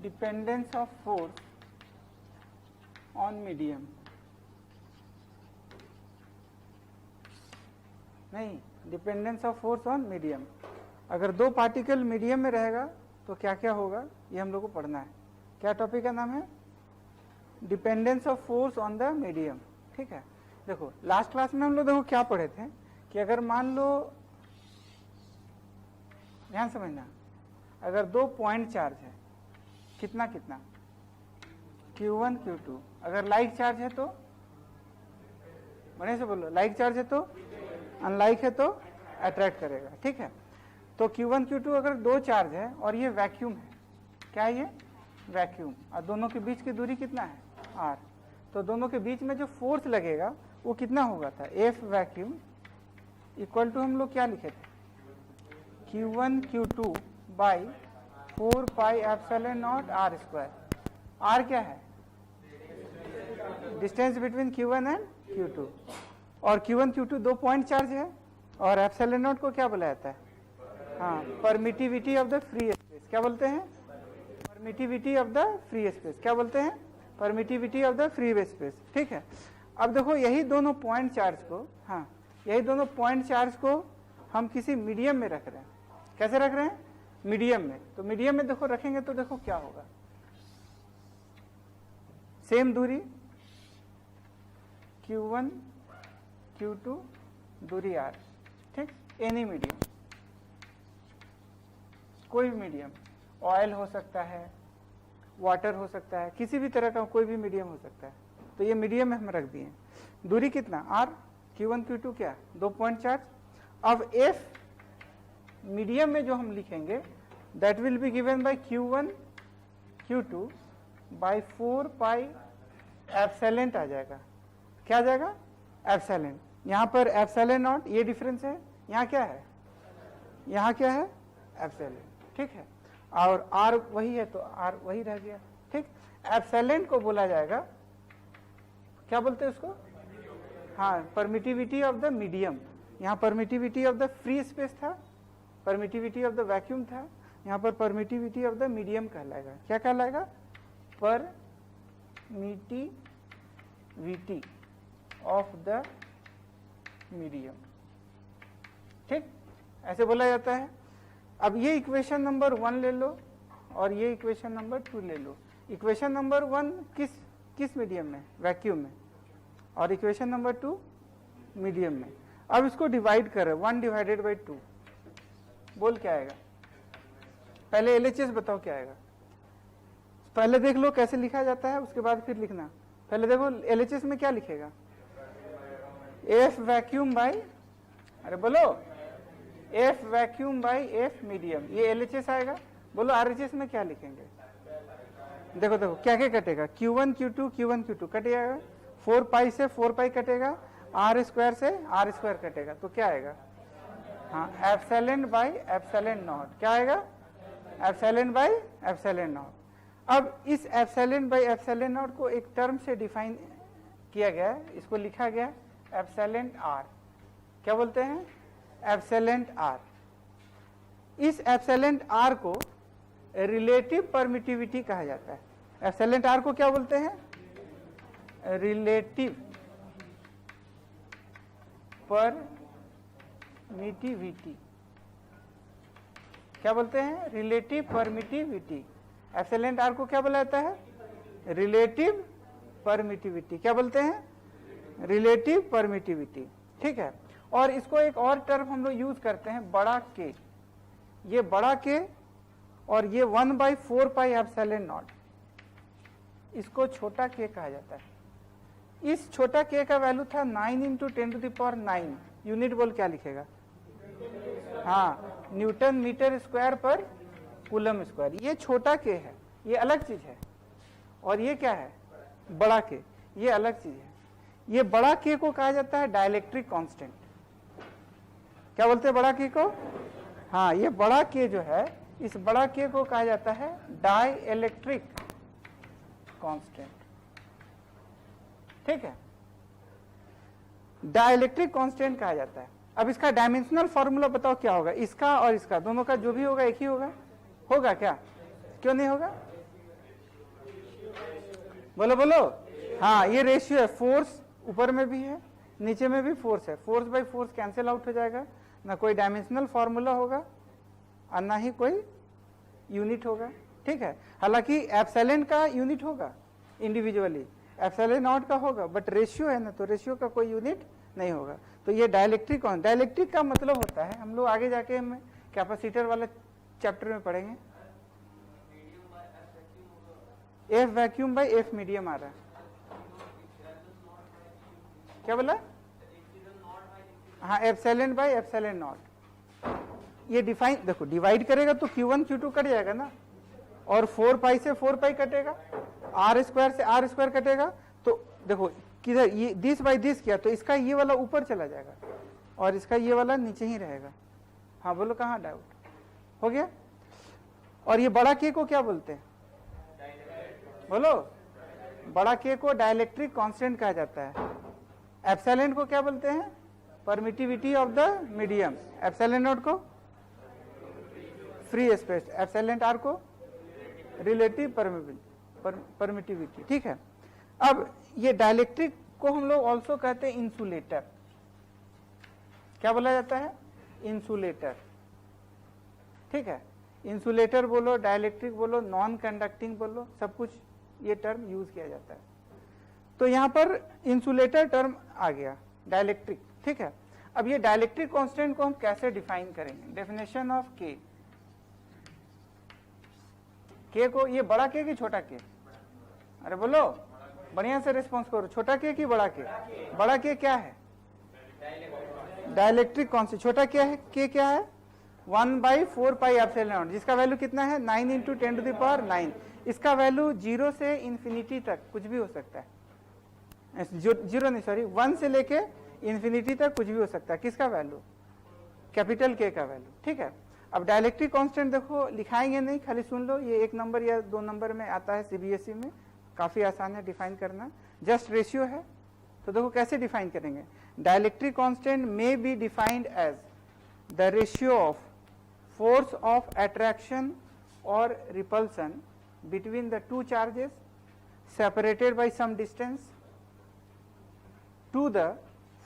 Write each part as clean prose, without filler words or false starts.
Dependence of force on medium, नहीं, dependence of force on medium. अगर दो particle medium में रहेगा तो क्या क्या होगा, ये हम लोग को पढ़ना है। क्या टॉपिक का नाम है? Dependence of force on the medium. ठीक है, देखो लास्ट क्लास में हम लोग देखो क्या पढ़े थे कि अगर मान लो, ध्यान समझना, अगर दो पॉइंट चार्ज है, कितना कितना, Q1 Q2, अगर लाइक चार्ज है तो, बड़े से बोलो, लाइक चार्ज है तो अनलाइक है तो अट्रैक्ट करेगा। ठीक है, तो Q1 Q2 अगर दो चार्ज है और ये वैक्यूम है, क्या है ये? वैक्यूम, और दोनों के बीच की दूरी कितना है? R। तो दोनों के बीच में जो फोर्स लगेगा वो कितना होगा था? F वैक्यूम इक्वल टू हम लोग क्या लिखे थे? Q1 Q2 by 4 pi epsilon not R square. R क्या है? Distance between Q1 and Q2, और Q1 Q2 दो पॉइंट चार्ज है, और एप्सिलॉन नॉट को क्या बोला जाता है? हाँ, permittivity of the free space. क्या बोलते हैं? Permittivity of the free space. क्या बोलते हैं? Permittivity of the free space. ठीक है, अब देखो यही दोनों पॉइंट चार्ज को, हाँ, यही दोनों पॉइंट चार्ज को हम किसी मीडियम में रख रहे हैं। कैसे रख रहे हैं? मीडियम में। तो मीडियम में देखो रखेंगे तो देखो क्या होगा, सेम दूरी Q1 Q2 दूरी R। ठीक, एनी मीडियम, कोई भी मीडियम, ऑयल हो सकता है, वाटर हो सकता है, किसी भी तरह का कोई भी मीडियम हो सकता है। तो ये मीडियम में हम रख दिए। दूरी कितना? R। Q1 Q2 क्या? दो पॉइंट चार्ज। अब F मीडियम में जो हम लिखेंगे that will be given by Q1 Q2 by 4 pi epsilon आ जाएगा। क्या आ जाएगा? एप्सिलॉन। यहाँ पर एप्सिलॉन नॉट, ये डिफरेंस है, यहाँ क्या है? यहाँ क्या है? एप्सिलॉन। ठीक है, और R वही है तो R वही रह गया। ठीक, एप्सिलॉन को बोला जाएगा, क्या बोलते हैं उसको? हाँ, परमिटिविटी ऑफ द मीडियम। यहाँ permittivity of the free space था, परमिटिविटी ऑफ द वैक्यूम था, यहाँ पर परमिटिविटी ऑफ द मीडियम कहलाएगा। क्या कहलाएगा? Permittivity of the medium. ठीक, ऐसे बोला जाता है। अब ये इक्वेशन नंबर 1 ले लो और ये इक्वेशन नंबर 2 ले लो। इक्वेशन नंबर 1 किस मीडियम में? वैक्यूम में। और इक्वेशन नंबर 2 मीडियम में। अब इसको डिवाइड करें, 1 डिवाइडेड बाई 2, बोल क्या आएगा? पहले LHS बताओ क्या आएगा। पहले देख लो कैसे लिखा जाता है, उसके बाद फिर लिखना। पहले देखो LHS में क्या लिखेगा? F वैक्यूम बाई, अरे बोलो, F vacuum by F medium, ये LHS आएगा। बोलो RHS में क्या लिखेंगे? देखो देखो क्या क्या कटेगा? Q1 Q2 कट जाएगा, 4 पाई से 4 पाई कटेगा, R स्क्वायर से R स्क्वायर कटेगा, तो क्या आएगा? हाँ, एप्सिलॉन बाई एप्सिलॉन नॉट। क्या आएगा? Epsilon by epsilon not. अब इस एप्सिलॉन बाई एप्सिलॉन नॉट को एक टर्म से डिफाइन किया गया है, इसको लिखा गया एप्सिलॉन R। क्या बोलते हैं? Epsilon R। इस एप्सिलॉन R को रिलेटिव परमिटिविटी कहा जाता है। एप्सिलॉन R को क्या बोलते हैं? Relative permittivity. क्या बोलते हैं? Relative permittivity. एप्सिलॉन R को क्या बोला जाता है? Relative permittivity. क्या बोलते हैं? Relative permittivity. ठीक है, और इसको एक और टर्म हम लोग यूज करते हैं, बड़ा के। ये बड़ा के और ये 1/4 पाई एप्सिलॉन नॉट, इसको छोटा के कहा जाता है। इस छोटा के का वैल्यू था 9 × 10⁹ यूनिट। बोल क्या लिखेगा? हाँ, न्यूटन मीटर स्क्वायर पर कूलम स्क्वायर। ये छोटा के है, ये अलग चीज है, और ये क्या है? बड़ा के, ये अलग चीज है। ये बड़ा के को कहा जाता है डाइलेक्ट्रिक कांस्टेंट। क्या बोलते हैं बड़ा के को? हाँ, ये बड़ा के जो है, इस बड़ा के को कहा जाता है डाइलेक्ट्रिक कांस्टेंट। ठीक है, डाइलेक्ट्रिक कांस्टेंट कहा जाता है। अब इसका डायमेंशनल फॉर्मूला बताओ क्या होगा? इसका और इसका दोनों का जो भी होगा एक ही होगा? होगा क्या? क्यों नहीं होगा? बोलो बोलो, हाँ ये रेशियो है, फोर्स ऊपर में भी है नीचे में भी फोर्स है, force by force cancel out हो जाएगा, ना कोई डायमेंशनल फॉर्मूला होगा और ना ही कोई यूनिट होगा, ठीक है। हालांकि एप्सिलॉन का यूनिट होगा इंडिविजुअली, एप्सिलॉन नॉट का होगा, बट रेशियो है ना, तो रेशियो का कोई यूनिट नहीं होगा। तो ये डाइलेक्ट्रिक, डाइलेक्ट्रिक का मतलब होता है, हम लोग आगे जाके हम कैपेसिटर वाला चैप्टर में पढ़ेंगे, F vacuum by F medium आ रहा है, क्या बोला, हाँ एप्सिलॉन बाय एप्सिलॉन नॉट। ये डिफाइन देखो, डिवाइड करेगा तो Q1 Q2 कट जाएगा ना, और 4 पाई से 4 पाई कटेगा, R स्क्वायर से R स्क्वायर कटेगा, तो देखो किधर ये दिस बाई दिस किया तो इसका ये वाला ऊपर चला जाएगा और इसका ये वाला नीचे ही रहेगा। हाँ बोलो, कहाँ डाउट हो गया। और ये बड़ा के को क्या बोलते हैं, बोलो, बड़ा के को डाइलेक्ट्रिक कांस्टेंट कहा जाता है। एप्सिलॉन को क्या बोलते हैं, permittivity of the medium, epsilon not को फ्री स्पेस, एप्सिलॉन आर को रिलेटिव परमिटिविटी, ठीक है। अब ये डाइलेक्ट्रिक को हम लोग ऑल्सो कहते हैं इंसुलेटर, क्या बोला जाता है, इंसुलेटर, ठीक है। इंसुलेटर बोलो, डाइलेक्ट्रिक बोलो, नॉन कंडक्टिंग बोलो, सब कुछ ये टर्म यूज किया जाता है। तो यहां पर इंसुलेटर टर्म आ गया, डाइलेक्ट्रिक, ठीक है। अब ये डाइलेक्ट्रिक कांस्टेंट को हम कैसे डिफाइन करेंगे, डेफिनेशन ऑफ के को, ये बड़ा के कि छोटा के, अरे बोलो बढ़िया से रिस्पॉन्स करो, छोटा के कि बड़ा के, बड़ा के क्या है, डाइलेक्ट्रिक कांस्टेंट, छोटा क्या है, के क्या है 1/4 पाई एप्सिलॉन नॉट, जिसका वैल्यू कितना है 9 × 10⁹ इसका वैल्यू 0 से इंफिनिटी तक कुछ भी हो सकता है, 1 से लेके इंफिनिटी तक कुछ भी हो सकता है, किसका वैल्यू, कैपिटल के का वैल्यू, ठीक है। अब डाइलेक्ट्रिक कांस्टेंट देखो लिखाएंगे नहीं, खाली सुन लो, ये 1 नंबर या 2 नंबर में आता है सीबीएसई में, काफी आसान है डिफाइन करना, जस्ट रेशियो है। तो देखो कैसे डिफाइन करेंगे, dielectric constant may be defined as the ratio of force of attraction और repulsion between the two charges separated by some distance to the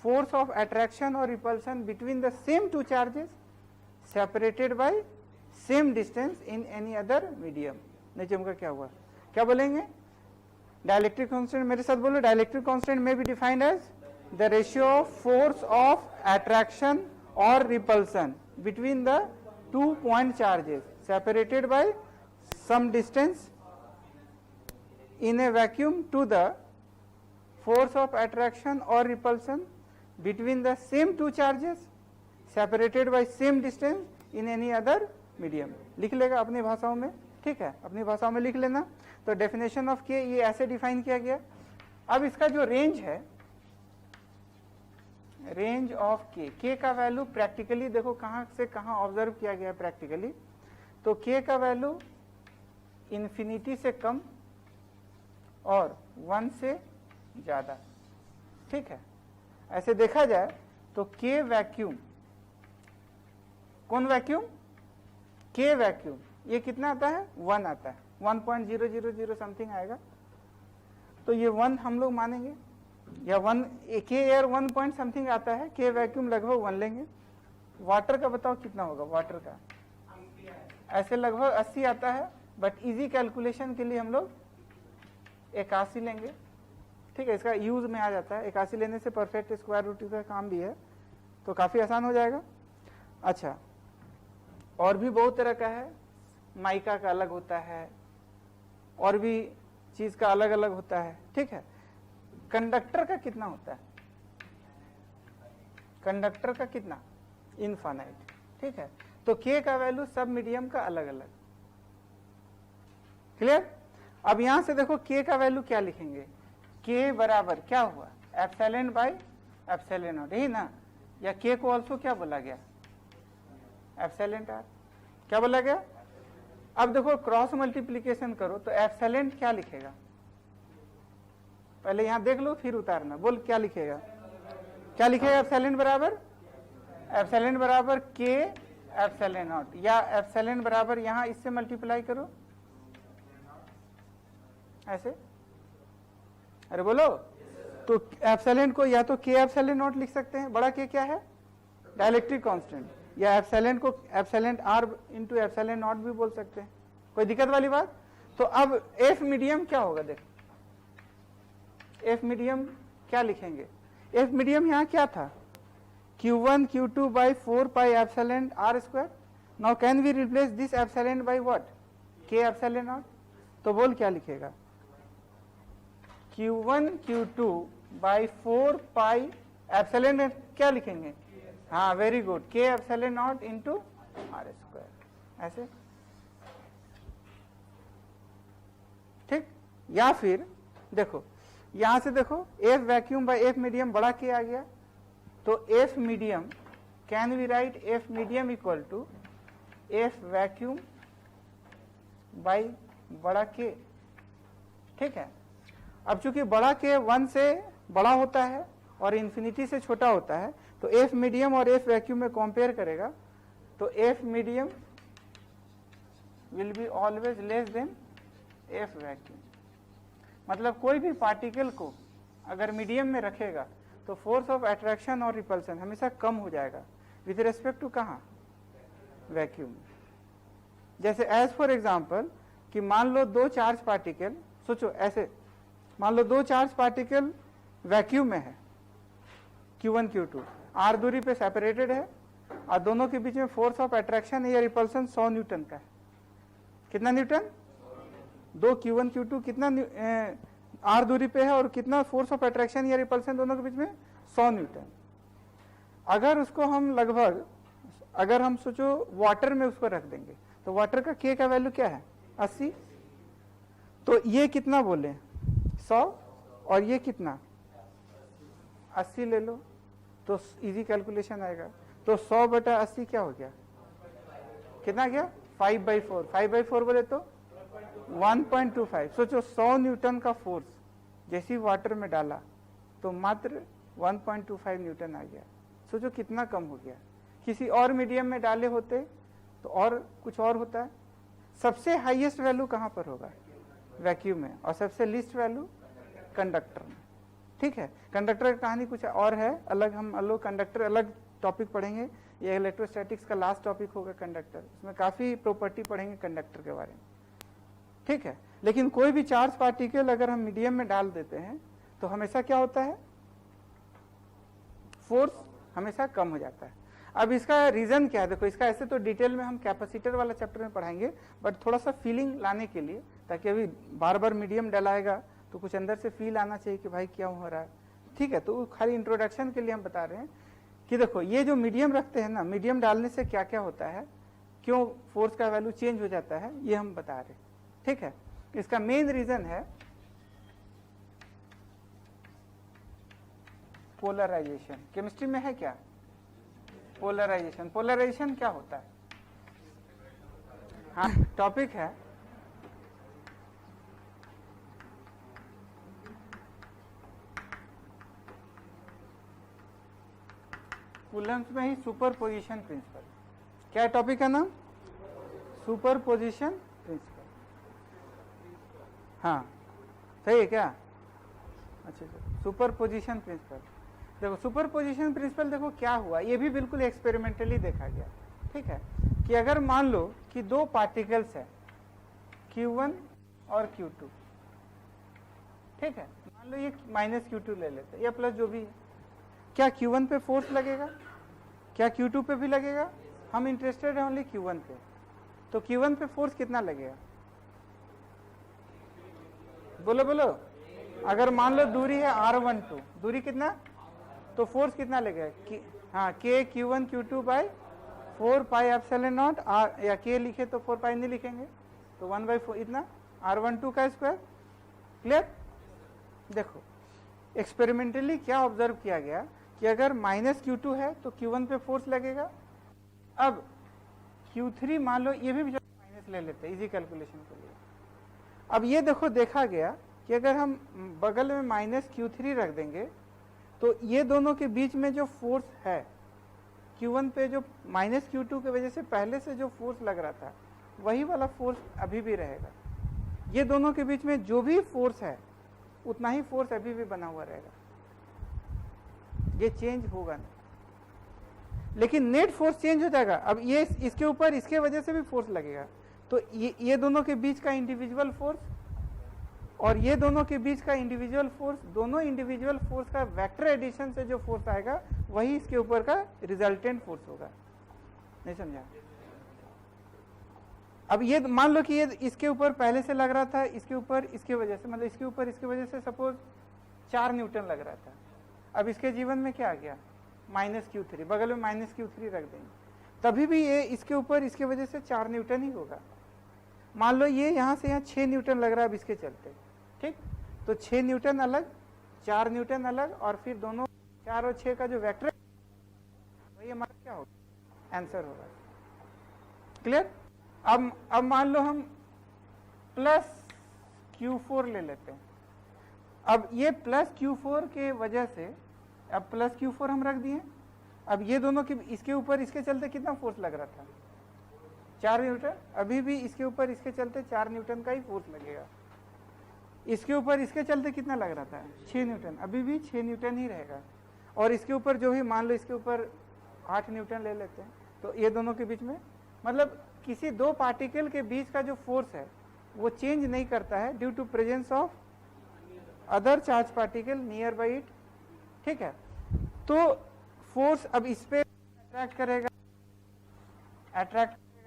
force of attraction or repulsion between the same two charges separated by same distance in any other medium। नहीं चमका क्या हुआ, क्या बोलेंगे, dielectric constant, मेरे साथ बोलो, dielectric constant may be defined as the ratio of force of attraction और repulsion between the 2 point charges separated by some distance in a vacuum to the force of attraction or repulsion between the same two charges separated by same distance in any other medium। लिख लेगा अपनी भाषाओं में, ठीक है, अपनी भाषाओं में लिख लेना। तो डेफिनेशन ऑफ के ये ऐसे डिफाइन किया गया। अब इसका जो रेंज है, रेंज ऑफ के का वैल्यू प्रैक्टिकली देखो कहां से कहां ऑब्जर्व किया गया प्रैक्टिकली, तो के का वैल्यू इंफिनिटी से कम और 1 से ज्यादा, ठीक है। ऐसे देखा जाए तो के वैक्यूम, कौन वैक्यूम, के वैक्यूम, ये कितना आता है 1 आता है, 1.000 समथिंग आएगा, तो ये 1 हम लोग मानेंगे, या 1 के एयर 1 पॉइंट समथिंग आता है, के वैक्यूम लगभग 1 लेंगे। वाटर का बताओ कितना होगा, वाटर का ऐसे लगभग 80 आता है, बट इजी कैलकुलेशन के लिए हम लोग 81 लेंगे, ठीक है, इसका यूज में आ जाता है। 81 लेने से परफेक्ट स्क्वायर रूट का काम भी है, तो काफी आसान हो जाएगा। अच्छा, और भी बहुत तरह का है, माइका का अलग होता है, और भी चीज का अलग अलग होता है, ठीक है। कंडक्टर का कितना होता है, कंडक्टर का कितना, इनफाइनाइट, ठीक है। तो के का वैल्यू सब मीडियम का अलग अलग, क्लियर। अब यहां से देखो के का वैल्यू क्या लिखेंगे, के बराबर क्या हुआ, एप्सिलॉन बाय एप्सिलॉन नॉट, यही ना, या के को ऑल्सो क्या बोला गया, एप्सिलॉन आर, क्या बोला गया। अब देखो क्रॉस मल्टीप्लीकेशन करो तो एप्सिलॉन क्या लिखेगा, पहले यहां देख लो फिर उतारना, बोल क्या लिखेगा, क्या लिखेगा, एप्सिलॉन बराबर के एप्सिलॉन नॉट, या एप्सिलॉन बराबर यहां इससे मल्टीप्लाई करो ऐसे, अरे बोलो। तो एप्सिलॉन को या तो के एप्सिलॉन नॉट लिख सकते हैं, बड़ा के क्या है डाइलेक्ट्रिक कांस्टेंट, या एप्सिलॉन को epsilon R into epsilon naught भी बोल सकते हैं, कोई दिक्कत वाली बात। तो अब एफ मीडियम क्या होगा, देखो एफ मीडियम क्या लिखेंगे, एफ मीडियम यहाँ क्या था Q1 Q2 by 4 pi epsilon r square. Now can we replace this epsilon by what? K epsilon naught. तो बोल क्या लिखेगा Q1 Q2 by 4 pi epsilon में क्या लिखेंगे, हाँ very good, K epsilon naught into r square, ऐसे ठीक। या फिर देखो यहां से देखो F vacuum by F medium बड़ा K आ गया, तो F medium can we write F medium equal to F vacuum by बड़ा K, ठीक है। अब चूंकि बड़ा K 1 से बड़ा होता है और इन्फिनिटी से छोटा होता है, तो F मीडियम और F वैक्यूम में कंपेयर करेगा, तो F medium will be always less than F vacuum. मतलब कोई भी पार्टिकल को अगर मीडियम में रखेगा तो फोर्स ऑफ अट्रैक्शन और रिपल्सन हमेशा कम हो जाएगा विद रेस्पेक्ट टू कहाँ, वैक्यूम। जैसे एज फॉर एग्जांपल कि मान लो दो चार्ज पार्टिकल, सोचो ऐसे, मान लो दो चार्ज पार्टिकल वैक्यूम में है Q1 Q2, r दूरी पे सेपरेटेड है और दोनों के बीच में फोर्स ऑफ अट्रैक्शन या रिपल्सन 100 न्यूटन का है। कितना न्यूटन, दो Q1 Q2 कितना r दूरी पे है और कितना फोर्स ऑफ अट्रैक्शन या रिपल्सन दोनों के बीच में 100 न्यूटन। अगर उसको हम लगभग, अगर हम सोचो वाटर में उसको रख देंगे तो वाटर का K का वैल्यू क्या है 80, तो ये कितना बोले 100 और ये कितना 80 ले लो, तो इजी कैलकुलेशन आएगा। तो 100 बटा 80 क्या हो गया, कितना गया 5/4, 5/4 बोले तो 1.25। सोचो 100 न्यूटन का फोर्स जैसी वाटर में डाला तो मात्र 1.25 न्यूटन आ गया। सोचो कितना कम हो गया। किसी और मीडियम में डाले होते तो और कुछ और होता है। सबसे हाईएस्ट वैल्यू कहाँ पर होगा, वैक्यूम में, और सबसे लीस्ट वैल्यू कंडक्टर में, ठीक है। कंडक्टर की कहानी कुछ और है, अलग हम अलग कंडक्टर अलग टॉपिक पढ़ेंगे, ये इलेक्ट्रोस्टैटिक्स का लास्ट टॉपिक होगा कंडक्टर, इसमें काफी प्रॉपर्टी पढ़ेंगे कंडक्टर के बारे में, ठीक है। लेकिन कोई भी चार्ज पार्टिकल अगर हम मीडियम में डाल देते हैं तो हमेशा क्या होता है, फोर्स हमेशा कम हो जाता है। अब इसका रीजन क्या है, देखो इसका ऐसे तो डिटेल में हम कैपेसिटर वाला चैप्टर में पढ़ाएंगे, बट थोड़ा सा फीलिंग लाने के लिए, ताकि अभी बार बार मीडियम डलाएगा तो कुछ अंदर से फील आना चाहिए कि भाई क्या हो रहा है, ठीक है। तो खाली इंट्रोडक्शन के लिए हम बता रहे हैं कि देखो ये जो मीडियम रखते हैं ना, मीडियम डालने से क्या क्या होता है, क्यों फोर्स का वैल्यू चेंज हो जाता है, ये हम बता रहे हैं, ठीक है। इसका मेन रीजन है पोलराइजेशन। केमिस्ट्री में है क्या पोलराइजेशन, पोलराइजेशन क्या होता है, हाँ टॉपिक है। कूलम्स में ही सुपरपोजिशन प्रिंसिपल, क्या टॉपिक है नाम, सुपरपोजिशन प्रिंसिपल, हाँ सही है क्या, अच्छा सुपरपोजिशन प्रिंसिपल। देखो सुपरपोजिशन प्रिंसिपल देखो क्या हुआ, ये भी बिल्कुल एक्सपेरिमेंटली देखा गया, ठीक है। कि अगर मान लो कि दो पार्टिकल्स है Q1 और Q2, ठीक है, मान लो ये -Q2 ले लेते हैं या प्लस जो भी है, क्या Q1 पे फोर्स लगेगा, क्या Q2 पे भी लगेगा, हम इंटरेस्टेड है ओनली Q1 पे, तो Q1 पे फोर्स कितना लगेगा, बोलो बोलो। अगर मान लो दूरी है R12, दूरी कितना, तो फोर्स कितना लगेगा, हाँ K Q1 Q2 by 4 pi epsilon naught, या K लिखे तो 4 पाई नहीं लिखेंगे, तो 1/4 इतना R12 का स्क्वायर, क्लियर। देखो एक्सपेरिमेंटली क्या ऑब्जर्व किया गया कि अगर -Q2 है तो Q1 पे फोर्स लगेगा। अब Q3 मान लो, ये भी माइनस ले लेते हैं इजी कैलकुलेशन के लिए। अब ये देखो देखा गया कि अगर हम बगल में -Q3 रख देंगे तो ये दोनों के बीच में जो फोर्स है Q1 पे, जो -Q2 की वजह से पहले से जो फोर्स लग रहा था वही वाला फोर्स अभी भी रहेगा। ये दोनों के बीच में जो भी फोर्स है उतना ही फोर्स अभी भी बना हुआ रहेगा, ये चेंज होगा नहीं। लेकिन नेट फोर्स चेंज हो जाएगा। अब ये इसके ऊपर इसके वजह से भी फोर्स लगेगा, तो ये दोनों के बीच का इंडिविजुअल फोर्स और ये दोनों के बीच का इंडिविजुअल फोर्स, दोनों इंडिविजुअल फोर्स का वेक्टर एडिशन से जो फोर्स आएगा वही इसके ऊपर का रिजल्टेंट फोर्स होगा। नहीं समझा? अब ये मान लो कि ये इसके ऊपर पहले से लग रहा था, इसके ऊपर इसके वजह से, मतलब इसके ऊपर इसके वजह से सपोज 4 न्यूटन लग रहा था। अब इसके जीवन में क्या आ गया? -Q3, बगल में -Q3 रख देंगे, तभी भी ये इसके ऊपर इसके वजह से 4 न्यूटन ही होगा। मान लो ये यहाँ से यहाँ 6 न्यूटन लग रहा है अब इसके चलते, ठीक, तो 6 न्यूटन अलग, 4 न्यूटन अलग, और फिर दोनों 4 और 6 का जो वेक्टर वही हमारा क्या होगा? आंसर होगा। क्लियर? अब मान लो हम +Q4 ले लेते हैं। अब ये +Q4 के वजह से, अब +Q4 हम रख दिए, अब ये दोनों के इसके ऊपर इसके चलते कितना फोर्स लग रहा था? 4 न्यूटन। अभी भी इसके ऊपर इसके चलते 4 न्यूटन का ही फोर्स लगेगा। इसके ऊपर इसके चलते कितना लग रहा था? 6 न्यूटन। अभी भी 6 न्यूटन ही रहेगा। और इसके ऊपर जो भी, मान लो इसके ऊपर 8 न्यूटन ले लेते हैं, तो ये दोनों के बीच में, मतलब किसी दो पार्टिकल के बीच का जो फोर्स है वो चेंज नहीं करता है due to presence of other charge particle near by it. ठीक है, तो फोर्स अब इस पे अट्रैक्ट करेगा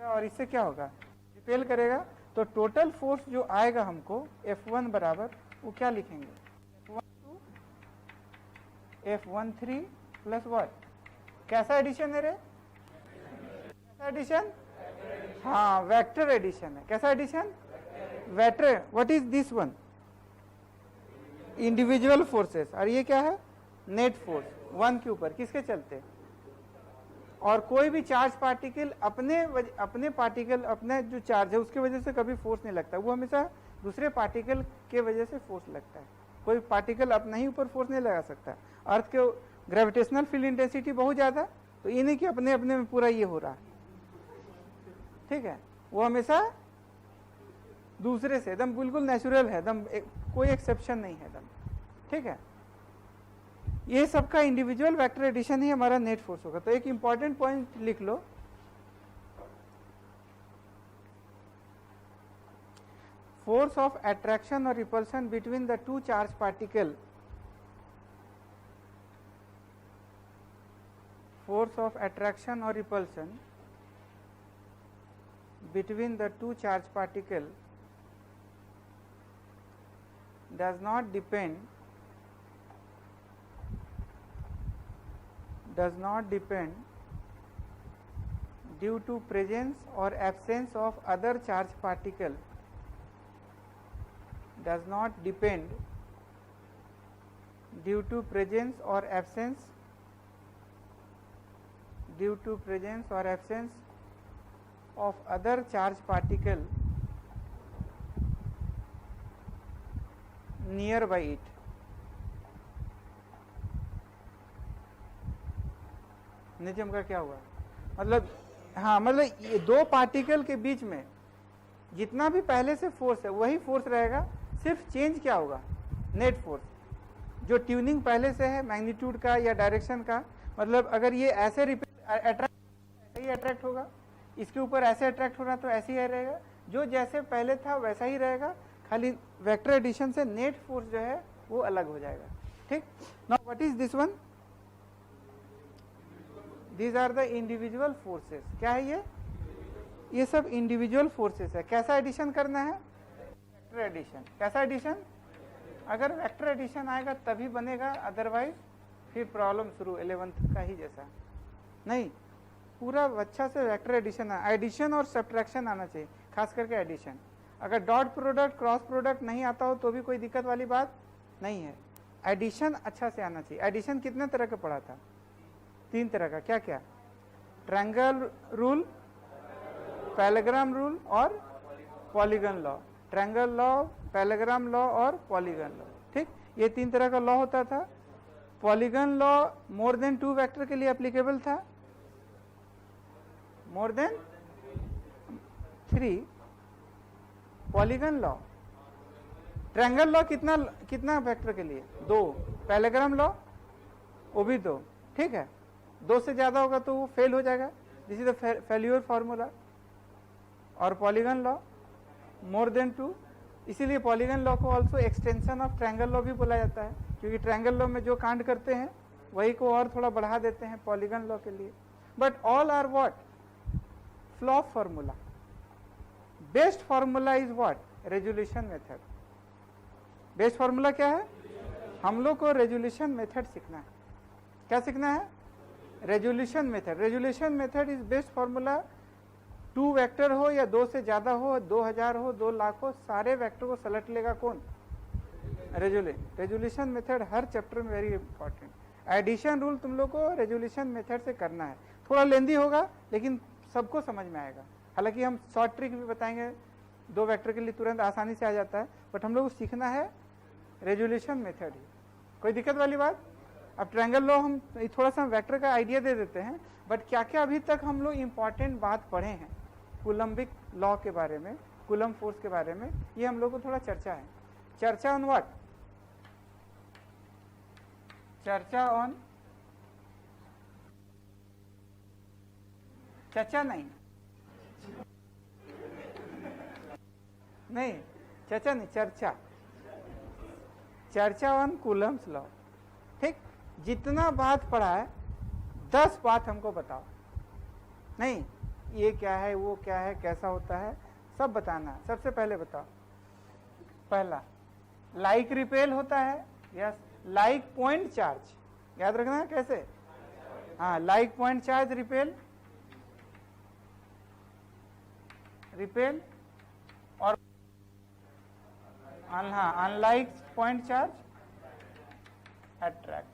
और इससे क्या होगा? रिपेल करेगा। तो टोटल फोर्स जो आएगा हमको F1 बराबर, वो क्या लिखेंगे? F13 plus what? कैसा एडिशन है रे? कैसा एडिशन? हाँ, वेक्टर एडिशन है। कैसा addition? Vector. What is this one? Individual forces. और ये क्या है? नेट फोर्स 1 के ऊपर किसके चलते? और कोई भी चार्ज पार्टिकल अपने पार्टिकल, अपने जो चार्ज है उसके वजह से कभी फोर्स नहीं लगता, वो हमेशा दूसरे पार्टिकल के वजह से फोर्स लगता है। कोई पार्टिकल अपने ही ऊपर फोर्स नहीं लगा सकता। अर्थ के ग्रेविटेशनल फील्ड इंटेंसिटी बहुत ज्यादा, तो ये नहीं कि अपने अपने में पूरा ये हो रहा है। ठीक है, वो हमेशा दूसरे से एकदम बिल्कुल नेचुरल है, एकदम कोई एक्सेप्शन नहीं है एकदम। ठीक है, ये सबका इंडिविजुअल वेक्टर एडिशन ही हमारा नेट फोर्स होगा। तो एक इंपॉर्टेंट पॉइंट लिख लो, फोर्स ऑफ अट्रैक्शन और repulsion between the two charge particle, force of attraction or repulsion between the two charge particle does not depend due to presence or absence of other charge particle, does not depend due to presence or absence of other charge particle nearby it. निजम का क्या हुआ? मतलब हाँ, मतलब ये दो particle के बीच में जितना भी पहले से फोर्स है वही फोर्स रहेगा, सिर्फ चेंज क्या होगा? Net force. जो ट्यूनिंग पहले से है मैग्नीट्यूड का या डायरेक्शन का, मतलब अगर ये ऐसे अट्रैक्ट होगा, इसके ऊपर ऐसे अट्रैक्ट हो रहा तो ऐसे ही रहेगा, जो जैसे पहले था वैसा ही रहेगा, खाली वेक्टर एडिशन से नेट फोर्स जो है वो अलग हो जाएगा। ठीक, now what is this one? These are the individual forces. क्या है ये सब इंडिविजुअल फोर्सेस है। कैसा एडिशन करना है? Vector addition. कैसा एडिशन? अगर वेक्टर एडिशन आएगा तभी बनेगा, अदरवाइज फिर प्रॉब्लम शुरू 11th का ही जैसा नहीं। पूरा अच्छा से वेक्टर एडिशन है। एडिशन और सब्ट्रैक्शन आना चाहिए, खास करके एडिशन। अगर डॉट प्रोडक्ट क्रॉस प्रोडक्ट नहीं आता हो तो भी कोई दिक्कत वाली बात नहीं है, एडिशन अच्छा से आना चाहिए। एडिशन कितने तरह का पढ़ा था? 3 तरह का। क्या क्या? ट्रायंगल रूल, पैरेललोग्राम रूल और polygon law. Triangle law, parallelogram law और पॉलीगन लॉ। ठीक, ये 3 तरह का लॉ होता था। Polygon law more than 2 vector के लिए एप्लीकेबल था, more than 3 polygon law triangle law कितना कितना वेक्टर के लिए? 2। पैरेललोग्राम लॉ वो भी 2, ठीक है। 2 से ज्यादा होगा तो वो फेल हो जाएगा, this is the failure formula. और पॉलीगन लॉ मोर देन 2, इसीलिए पॉलीगन लॉ को also extension of triangle law भी बोला जाता है, क्योंकि ट्रायंगल लॉ में जो कांड करते हैं वही को और थोड़ा बढ़ा देते हैं पॉलीगन लॉ के लिए। But all are what? Flop formula. Best formula is what? Resolution method. Best formula क्या है? हम लोग को रेजोल्यूशन मेथड सीखना है। क्या सीखना है? Resolution method. Resolution method is best formula. 2 vector हो या 2 से ज्यादा हो, 2000 हो, 2 लाख हो, सारे वेक्टर को सेलेक्ट लेगा कौन? रेजोल्यूशन मेथड हर चैप्टर में वेरी इंपॉर्टेंट। एडिशन रूल तुम लोग को रेजोल्यूशन मेथड से करना है। थोड़ा लेंदी होगा लेकिन सबको समझ में आएगा। हालांकि हम शॉर्ट ट्रिक भी बताएंगे, 2 वेक्टर के लिए तुरंत आसानी से आ जाता है, बट हम लोग को सीखना है रेजोल्यूशन मेथड ही। कोई दिक्कत वाली बात? अब ट्रायंगल लॉ हम थोड़ा सा वेक्टर का आइडिया दे देते हैं, बट क्या क्या अभी तक हम लोग इंपॉर्टेंट बात पढ़े हैं कूलम्बिक लॉ के बारे में, कूलम फोर्स के बारे में, ये हम लोग को थोड़ा चर्चा है। चर्चा ऑन व्हाट? चर्चा ऑन, चर्चा नहीं चर्चा नहीं, चर्चा। चर्चा ऑन कूलम्स लॉ, ठीक। जितना बात पढ़ा है 10 बात हमको बताओ। नहीं ये क्या है, वो क्या है, कैसा होता है, सब बताना है। सबसे पहले बताओ, पहला लाइक रिपेल होता है, यस। लाइक पॉइंट चार्ज याद रखना है कैसे? हाँ, like point charge repel, repel. और हाँ, अनलाइक पॉइंट चार्ज अट्रैक्ट।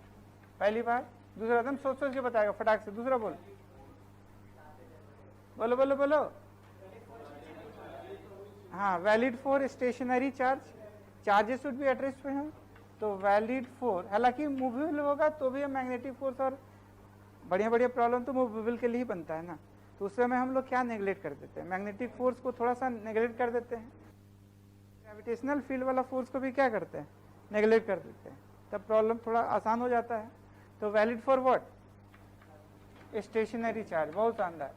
पहली बात। दूसरा एकदम सोच सोच के बताएगा फटाक से। दूसरा बोल, बोलो बोलो बोलो। हाँ, valid for stationary charge, charges should be at rest पे हैं, तो वैलिड फॉर, हालांकि मूवेबल होगा तो भी मैग्नेटिक फोर्स और बढ़िया बढ़िया प्रॉब्लम तो मूवेबल के लिए ही बनता है ना, तो उस समय हम लोग क्या नेग्लेक्ट कर देते हैं? मैग्नेटिक फोर्स को थोड़ा सा नेग्लेक्ट कर देते हैं, ग्रेविटेशनल फील्ड वाला फोर्स को भी क्या करते हैं? नेग्लेक्ट कर देते हैं, तब प्रॉब्लम थोड़ा आसान हो जाता है। तो valid for what? Stationary charge. बहुत शानदार,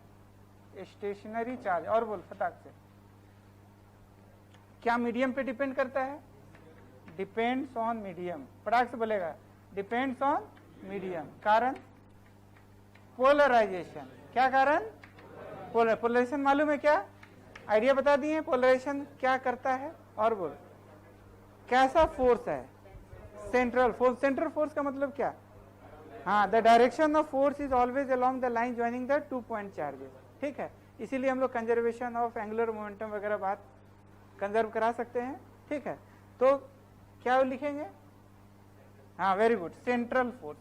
स्टेशनरी चार्ज। और बोल फटाक से। क्या मीडियम पे डिपेंड करता है? Depends on medium. फटाक से बोलेगा, डिपेंड्स ऑन मीडियम। कारण? पोलराइजेशन। क्या कारण? पोलराइजेशन। मालूम है क्या? आइडिया बता दिए पोलराइजेशन क्या करता है। और बोल, कैसा फोर्स है? Central force. सेंट्रल फोर्स का मतलब क्या? हाँ, the direction of force is always along the line joining the 2 point charges, ठीक है। इसीलिए हम लोग कंजर्वेशन ऑफ एंगुलर मोमेंटम वगैरह बात कंजर्व करा सकते हैं, ठीक है। तो क्या लिखेंगे? हाँ, very good, central force.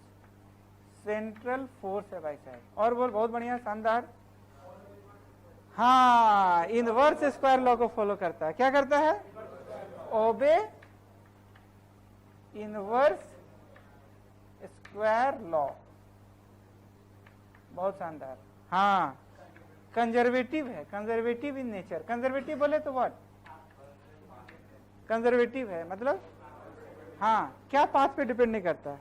Central force है भाई साहब। और बोल, बहुत बढ़िया, शानदार। हाँ, इनवर्स स्क्वायर लॉ को फॉलो करता है। क्या करता है? ओबे इनवर्स स्क्वायर लॉ। बहुत शानदार। हाँ, कंजर्वेटिव है, कंजर्वेटिव इन नेचर। कंजर्वेटिव बोले तो व्हाट? कंजर्वेटिव है मतलब हाँ, क्या पाथ पे डिपेंड नहीं करता है।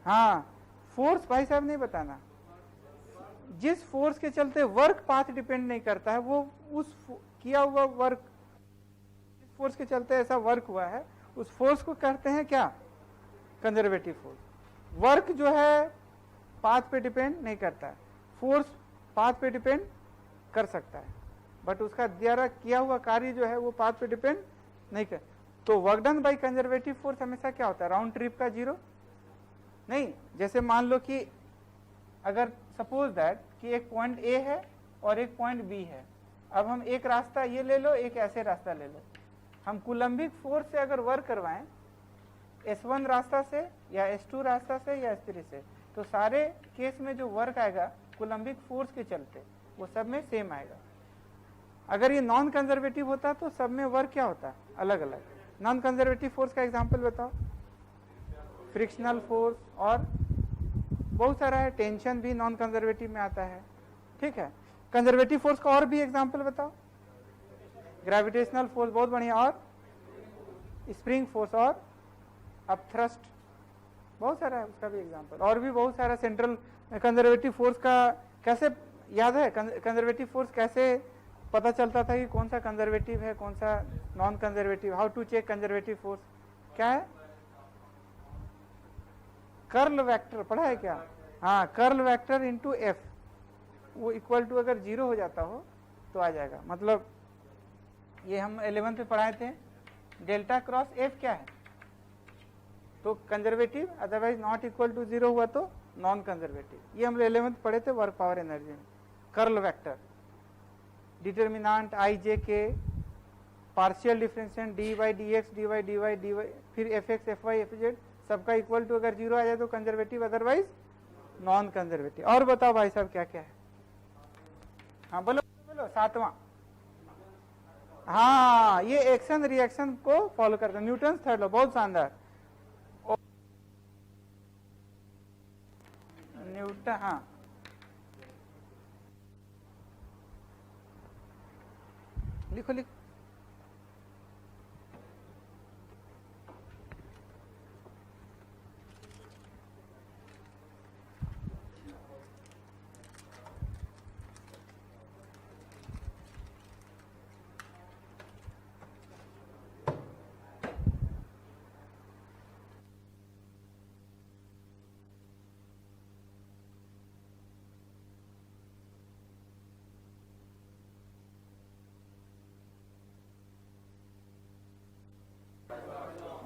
हाँ, फोर्स भाई साहब नहीं बताना। जिस फोर्स के चलते वर्क पाथ डिपेंड नहीं करता है, वो उस किया हुआ वर्क, जिस फोर्स के चलते ऐसा वर्क हुआ है, उस फोर्स को कहते हैं क्या? Conservative force. वर्क जो है पाथ पे डिपेंड नहीं करता है, फोर्स पाथ पे डिपेंड कर सकता है, बट उसका द्वारा किया हुआ कार्य जो है वो पाथ पे डिपेंड नहीं कर। तो work done by conservative force हमेशा क्या होता है? राउंड ट्रिप का जीरो नहीं। जैसे मान लो कि अगर सपोज दैट कि एक पॉइंट ए है और एक पॉइंट बी है, अब हम एक रास्ता ये ले लो, एक ऐसे रास्ता ले लो। हम कूलम्बिक फोर्स से अगर वर्क करवाएं S1 रास्ता से या S2 रास्ता से या S3 से, तो सारे केस में जो वर्क आएगा कूलम्बिक फोर्स के चलते वो सब में सेम आएगा। अगर ये नॉन कंजर्वेटिव होता तो सब में वर्क क्या होता? अलग अलग। नॉन कंजर्वेटिव फोर्स का एग्जांपल बताओ। फ्रिक्शनल फोर्स और बहुत सारा है, टेंशन भी नॉन कंजर्वेटिव में आता है, ठीक है। कंजर्वेटिव फोर्स का और भी एग्जांपल बताओ। ग्रेविटेशनल फोर्स बहुत बढ़िया, और स्प्रिंग फोर्स और अपथ्रस्ट, बहुत सारा है उसका भी एग्जांपल, और भी बहुत सारा। सेंट्रल कंजर्वेटिव फोर्स का कैसे याद है, कंजर्वेटिव फोर्स कैसे पता चलता था कि कौन सा कंजर्वेटिव है कौन सा non conservative, how to check conservative force, क्या है, कर्ल वेक्टर पढ़ा है क्या, हाँ कर्ल वेक्टर इंटू एफ, वो इक्वल टू अगर 0 हो जाता हो तो आ जाएगा। मतलब ये हम 11th में पढ़ाए थे, डेल्टा क्रॉस एफ क्या है, तो conservative, otherwise not equal to 0 हुआ तो नॉन कंजर्वेटिव। ये हम 11th पढ़े थे वर्क पावर एनर्जी में। Curl vector, determinant I J K, partial differential D by D X D Y D Y D Y, फिर F X F Y F Z, सबका equal to अगर 0 आ जाए तो कंजर्वेटिव, अदरवाइज नॉन कंजर्वेटिव। और बताओ भाई साहब क्या क्या है, हाँ बोलो बोलो, 7वां, हाँ ये एक्शन रिएक्शन को फॉलो करता है, न्यूटन थर्ड लॉ, बहुत शानदार। न्यूटन, हाँ लिखो लिखो,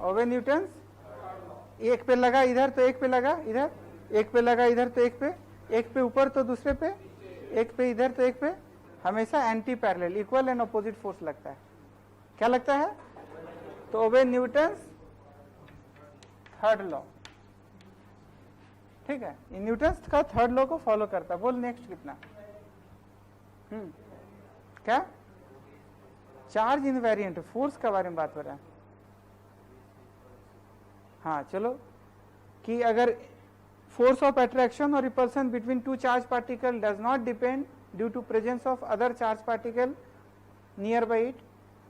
ओवे न्यूटन, एक पे लगा इधर तो एक पे लगा इधर, एक पे लगा इधर तो एक पे ऊपर तो दूसरे पे, एक पे इधर तो एक पे, हमेशा anti parallel, equal and opposite force लगता है, क्या लगता है, तो ओवे न्यूटन थर्ड लॉ, ठीक है, न्यूटन का थर्ड लॉ को फॉलो करता है। बोल नेक्स्ट कितना, क्या, चार्ज इनवेरिएंट फोर्स के बारे में बात हो रहा है। हाँ चलो, कि अगर फोर्स ऑफ अट्रैक्शन और repulsion between two charge particle does not depend due to presence of other charge particle near by it,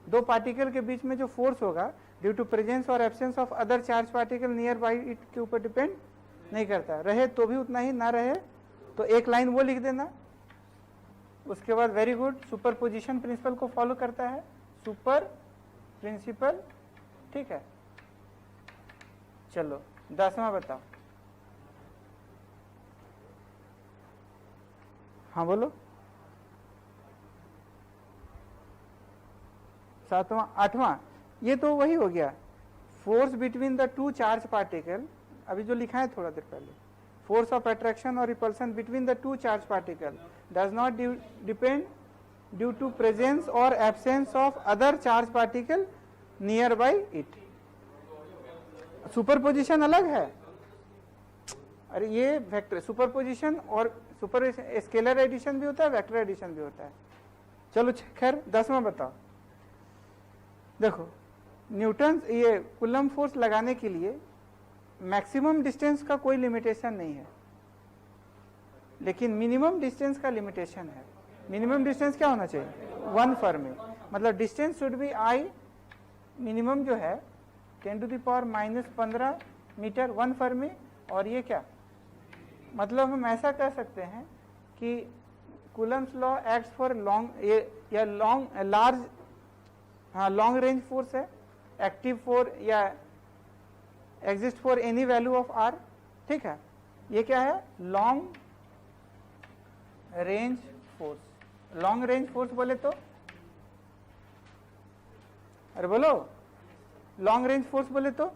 दो पार्टिकल के बीच में जो फोर्स होगा ड्यू टू प्रेजेंस और absence of other charge particle near by it के ऊपर depend नहीं करता, रहे तो भी उतना ही, ना रहे तो एक लाइन वो लिख देना। उसके बाद वेरी गुड, सुपरपोजिशन प्रिंसिपल को फॉलो करता है, सुपर प्रिंसिपल, ठीक है। चलो 10वां बताओ, हाँ बोलो, 7वां, 8वां, ये तो वही हो गया, force between the two charge particle, अभी जो लिखा है थोड़ा देर पहले, फोर्स ऑफ अट्रैक्शन और repulsion between the two charge particle does not depend due to presence और absence of other charge particle near by it. Superposition अलग है, अरे ये वेक्टर सुपरपोजिशन और सुपर स्केलर एडिशन भी होता है, वेक्टर एडिशन भी होता है। चलो खैर 10वां बताओ, देखो न्यूटन, ये कूलम फोर्स लगाने के लिए मैक्सिमम डिस्टेंस का कोई लिमिटेशन नहीं है, लेकिन मिनिमम डिस्टेंस का लिमिटेशन है। मिनिमम डिस्टेंस क्या होना चाहिए, 1 फर्मी, मतलब distance should be I, minimum जो है 10⁻⁻15 मीटर 1 फर्मी, और ये क्या, मतलब हम ऐसा कह सकते हैं कि Coulomb's law acts for long, ये या लॉन्ग लार्ज, हाँ लॉन्ग रेंज फोर्स है, एक्टिव फोर्स या exist for any value of R, ठीक है। ये क्या है, long range force. Long range force बोले तो, अरे बोलो, लॉन्ग रेंज फोर्स बोले तो,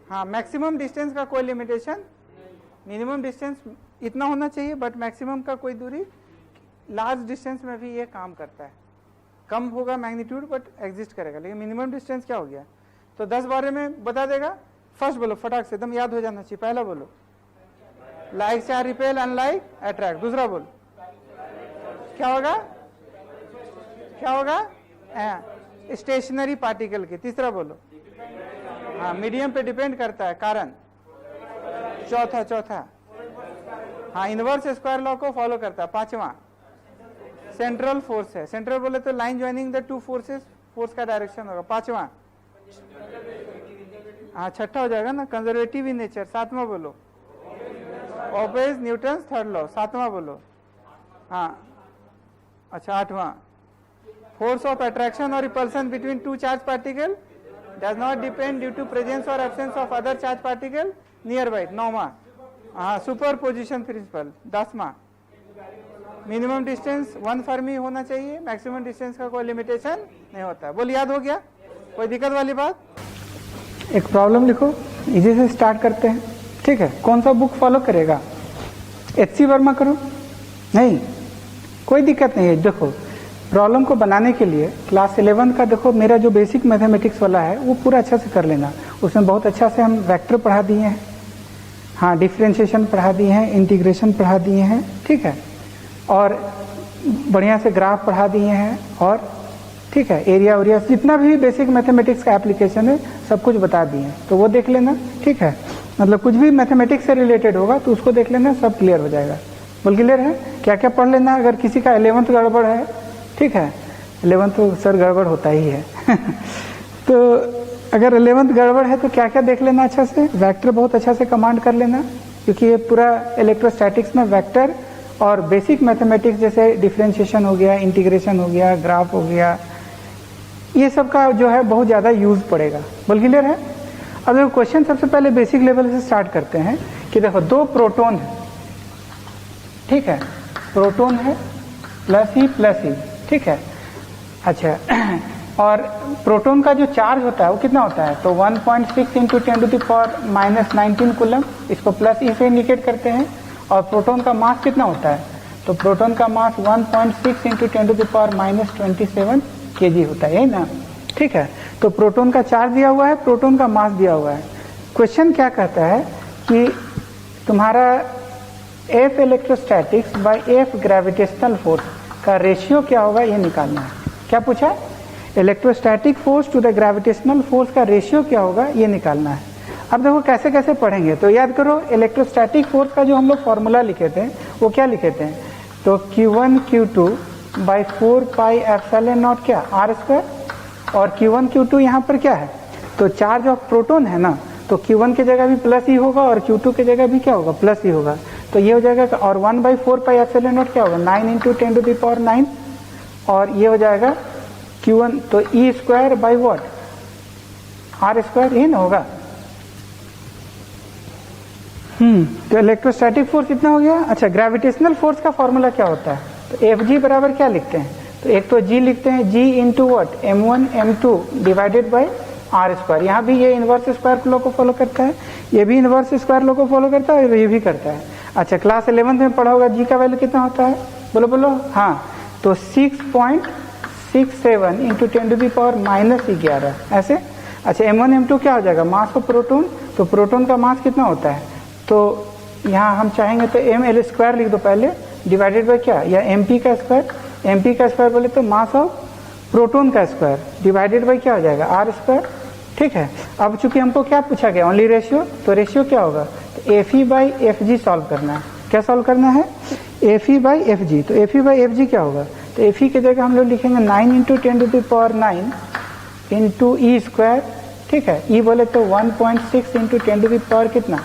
हाँ मैक्सिमम डिस्टेंस का कोई लिमिटेशन, मिनिमम डिस्टेंस इतना होना चाहिए, बट मैक्सिमम का कोई दूरी, लार्ज डिस्टेंस में भी ये काम करता है, कम होगा मैग्नीट्यूड बट एग्जिस्ट करेगा, लेकिन मिनिमम डिस्टेंस क्या हो गया, तो 10 बारे में बता देगा। फर्स्ट बोलो फटाक से, एकदम याद हो जाना चाहिए। पहला बोलो, like charge repel, unlike attract. दूसरा बोलो, क्या होगा, क्या होगा, स्टेशनरी पार्टिकल के। तीसरा बोलो, हाँ मीडियम पे डिपेंड करता है, कारण। चौथा, हाँ इनवर्स स्क्वायर लॉ को फॉलो करता है। 5वां सेंट्रल फोर्स है, सेंट्रल बोले तो line joining the two forces, force का डायरेक्शन होगा। पांचवा, हाँ छठा हो जाएगा ना, कंजर्वेटिव इन नेचर। सातवां बोलो, ओबेज न्यूटन थर्ड लॉ। सातवां बोलो, हाँ अच्छा आठवां, फोर्स ऑफ अट्रैक्शन और repulsion between two charge particle does not depend due to presence और absence of other charge particle near by. नौवां, हाँ सुपर पोजिशन प्रिंसिपल। 10वां, मिनिमम डिस्टेंस 1 फर्मी होना चाहिए, मैक्सिमम डिस्टेंस का कोई लिमिटेशन नहीं होता। बोल याद हो गया, कोई दिक्कत वाली बात? एक प्रॉब्लम लिखो, इसी से स्टार्ट करते हैं, ठीक है। कौन सा बुक फॉलो करेगा? HC वर्मा करो? नहीं, कोई दिक्कत नहीं है। देखो प्रॉब्लम को बनाने के लिए क्लास 11 का देखो मेरा जो बेसिक मैथमेटिक्स वाला है वो पूरा अच्छा से कर लेना। उसमें बहुत अच्छा से हम वेक्टर पढ़ा दिए हैं, हाँ डिफरेंशिएशन पढ़ा दिए हैं, इंटीग्रेशन पढ़ा दिए हैं, ठीक है, और बढ़िया से ग्राफ पढ़ा दिए हैं, और ठीक है एरिया उरिया जितना भी बेसिक मैथमेटिक्स का एप्लीकेशन है सब कुछ बता दिए हैं, तो वो देख लेना, ठीक है। मतलब कुछ भी मैथमेटिक्स से रिलेटेड होगा तो उसको देख लेना, सब क्लियर हो जाएगा। बोल क्लियर है? क्या क्या पढ़ लेना। अगर किसी का 11th गड़बड़ है, ठीक है, 11th तो सर गड़बड़ होता ही है तो अगर 11th गड़बड़ है तो क्या क्या देख लेना अच्छा से। वेक्टर बहुत अच्छा से कमांड कर लेना, क्योंकि ये पूरा इलेक्ट्रोस्टैटिक्स में वेक्टर और बेसिक मैथमेटिक्स जैसे डिफरेंशिएशन हो गया, इंटीग्रेशन हो गया, ग्राफ हो गया, ये सब का जो है बहुत ज्यादा यूज पड़ेगा। बोल क्लियर है? अब देखो क्वेश्चन सबसे पहले बेसिक लेवल से स्टार्ट करते हैं कि देखो दो प्रोटॉन है, ठीक है, प्रोटॉन है प्लस ई, ठीक है, अच्छा और प्रोटॉन का जो चार्ज होता है वो कितना होता है? तो 1.6 इंटू 10⁻⁻19 कूलम, इसको प्लस ई से इंडिकेट करते हैं। और प्रोटॉन का मास कितना होता है? तो प्रोटॉन का मास 1.6 इंटू 10⁻27 kg होता है, ना, ठीक है। तो प्रोटॉन का चार्ज दिया हुआ है, प्रोटॉन का मास दिया हुआ है। क्वेश्चन क्या कहता है कि तुम्हारा F electrostatics by F gravitational force का रेशियो क्या होगा, ये निकालना है। क्या पूछा? Electrostatic force to the gravitational force का रेशियो क्या होगा, ये निकालना है। अब देखो कैसे कैसे पढ़ेंगे, तो याद करो इलेक्ट्रोस्टैटिक फोर्स का जो हम लोग फॉर्मूला लिखे थे वो क्या लिखे थे? तो Q1 Q2 by 4 pi epsilon not क्या r², और Q1 Q2 यहाँ पर क्या है? तो चार्ज ऑफ प्रोटॉन है ना, तो Q1 की जगह भी प्लस ही होगा और Q2 की जगह भी क्या होगा? प्लस ही होगा। तो ये हो जाएगा, और 1/4 पाई एप्सिलॉन नॉट क्या होगा? 9 इंटू 10⁻9, और ये हो जाएगा Q1, तो E² बाई वॉट? r², ही ना होगा। तो इलेक्ट्रोस्टैटिक फोर्स कितना हो गया? अच्छा, ग्रेविटेशनल फोर्स का फॉर्मूला क्या होता है? तो Fg बराबर क्या लिखते हैं? तो एक तो G लिखते हैं, G into what? M1 M2 divided by r²। यहाँ भी ये इनवर्स स्क्वायर लॉ को फॉलो करता है, ये भी इनवर्स स्क्वायर लॉ को फॉलो करता है, और ये भी करता है। अच्छा, क्लास 11th में पढ़ा होगा G का वैल्यू कितना होता है? बोलो बोलो, हाँ, तो 6.67 इंटू 10⁻11 ऐसे। अच्छा, M1 M2 क्या हो जाएगा? Mass of proton. तो प्रोटॉन का मास कितना होता है? तो यहाँ हम चाहेंगे तो ml² लिख दो पहले, डिवाइडेड बाई क्या, या mp का स्क्वायर। mp का स्क्वायर बोले तो मास ऑफ प्रोटॉन का स्क्वायर डिवाइडेड बाई क्या हो जाएगा? r², ठीक है। अब चूंकि हमको क्या पूछा गया? ओनली रेशियो, तो रेशियो क्या होगा? तो Fe बाई Fg सॉल्व करना है। क्या सॉल्व करना है? Fe by Fg। तो Fe बाई Fg क्या होगा? तो Fe की जगह हम लोग लिखेंगे 9 इंटू 10⁻9 इंटू E², ठीक है। E बोले तो 1.6 इंटू 10⁻, कितना?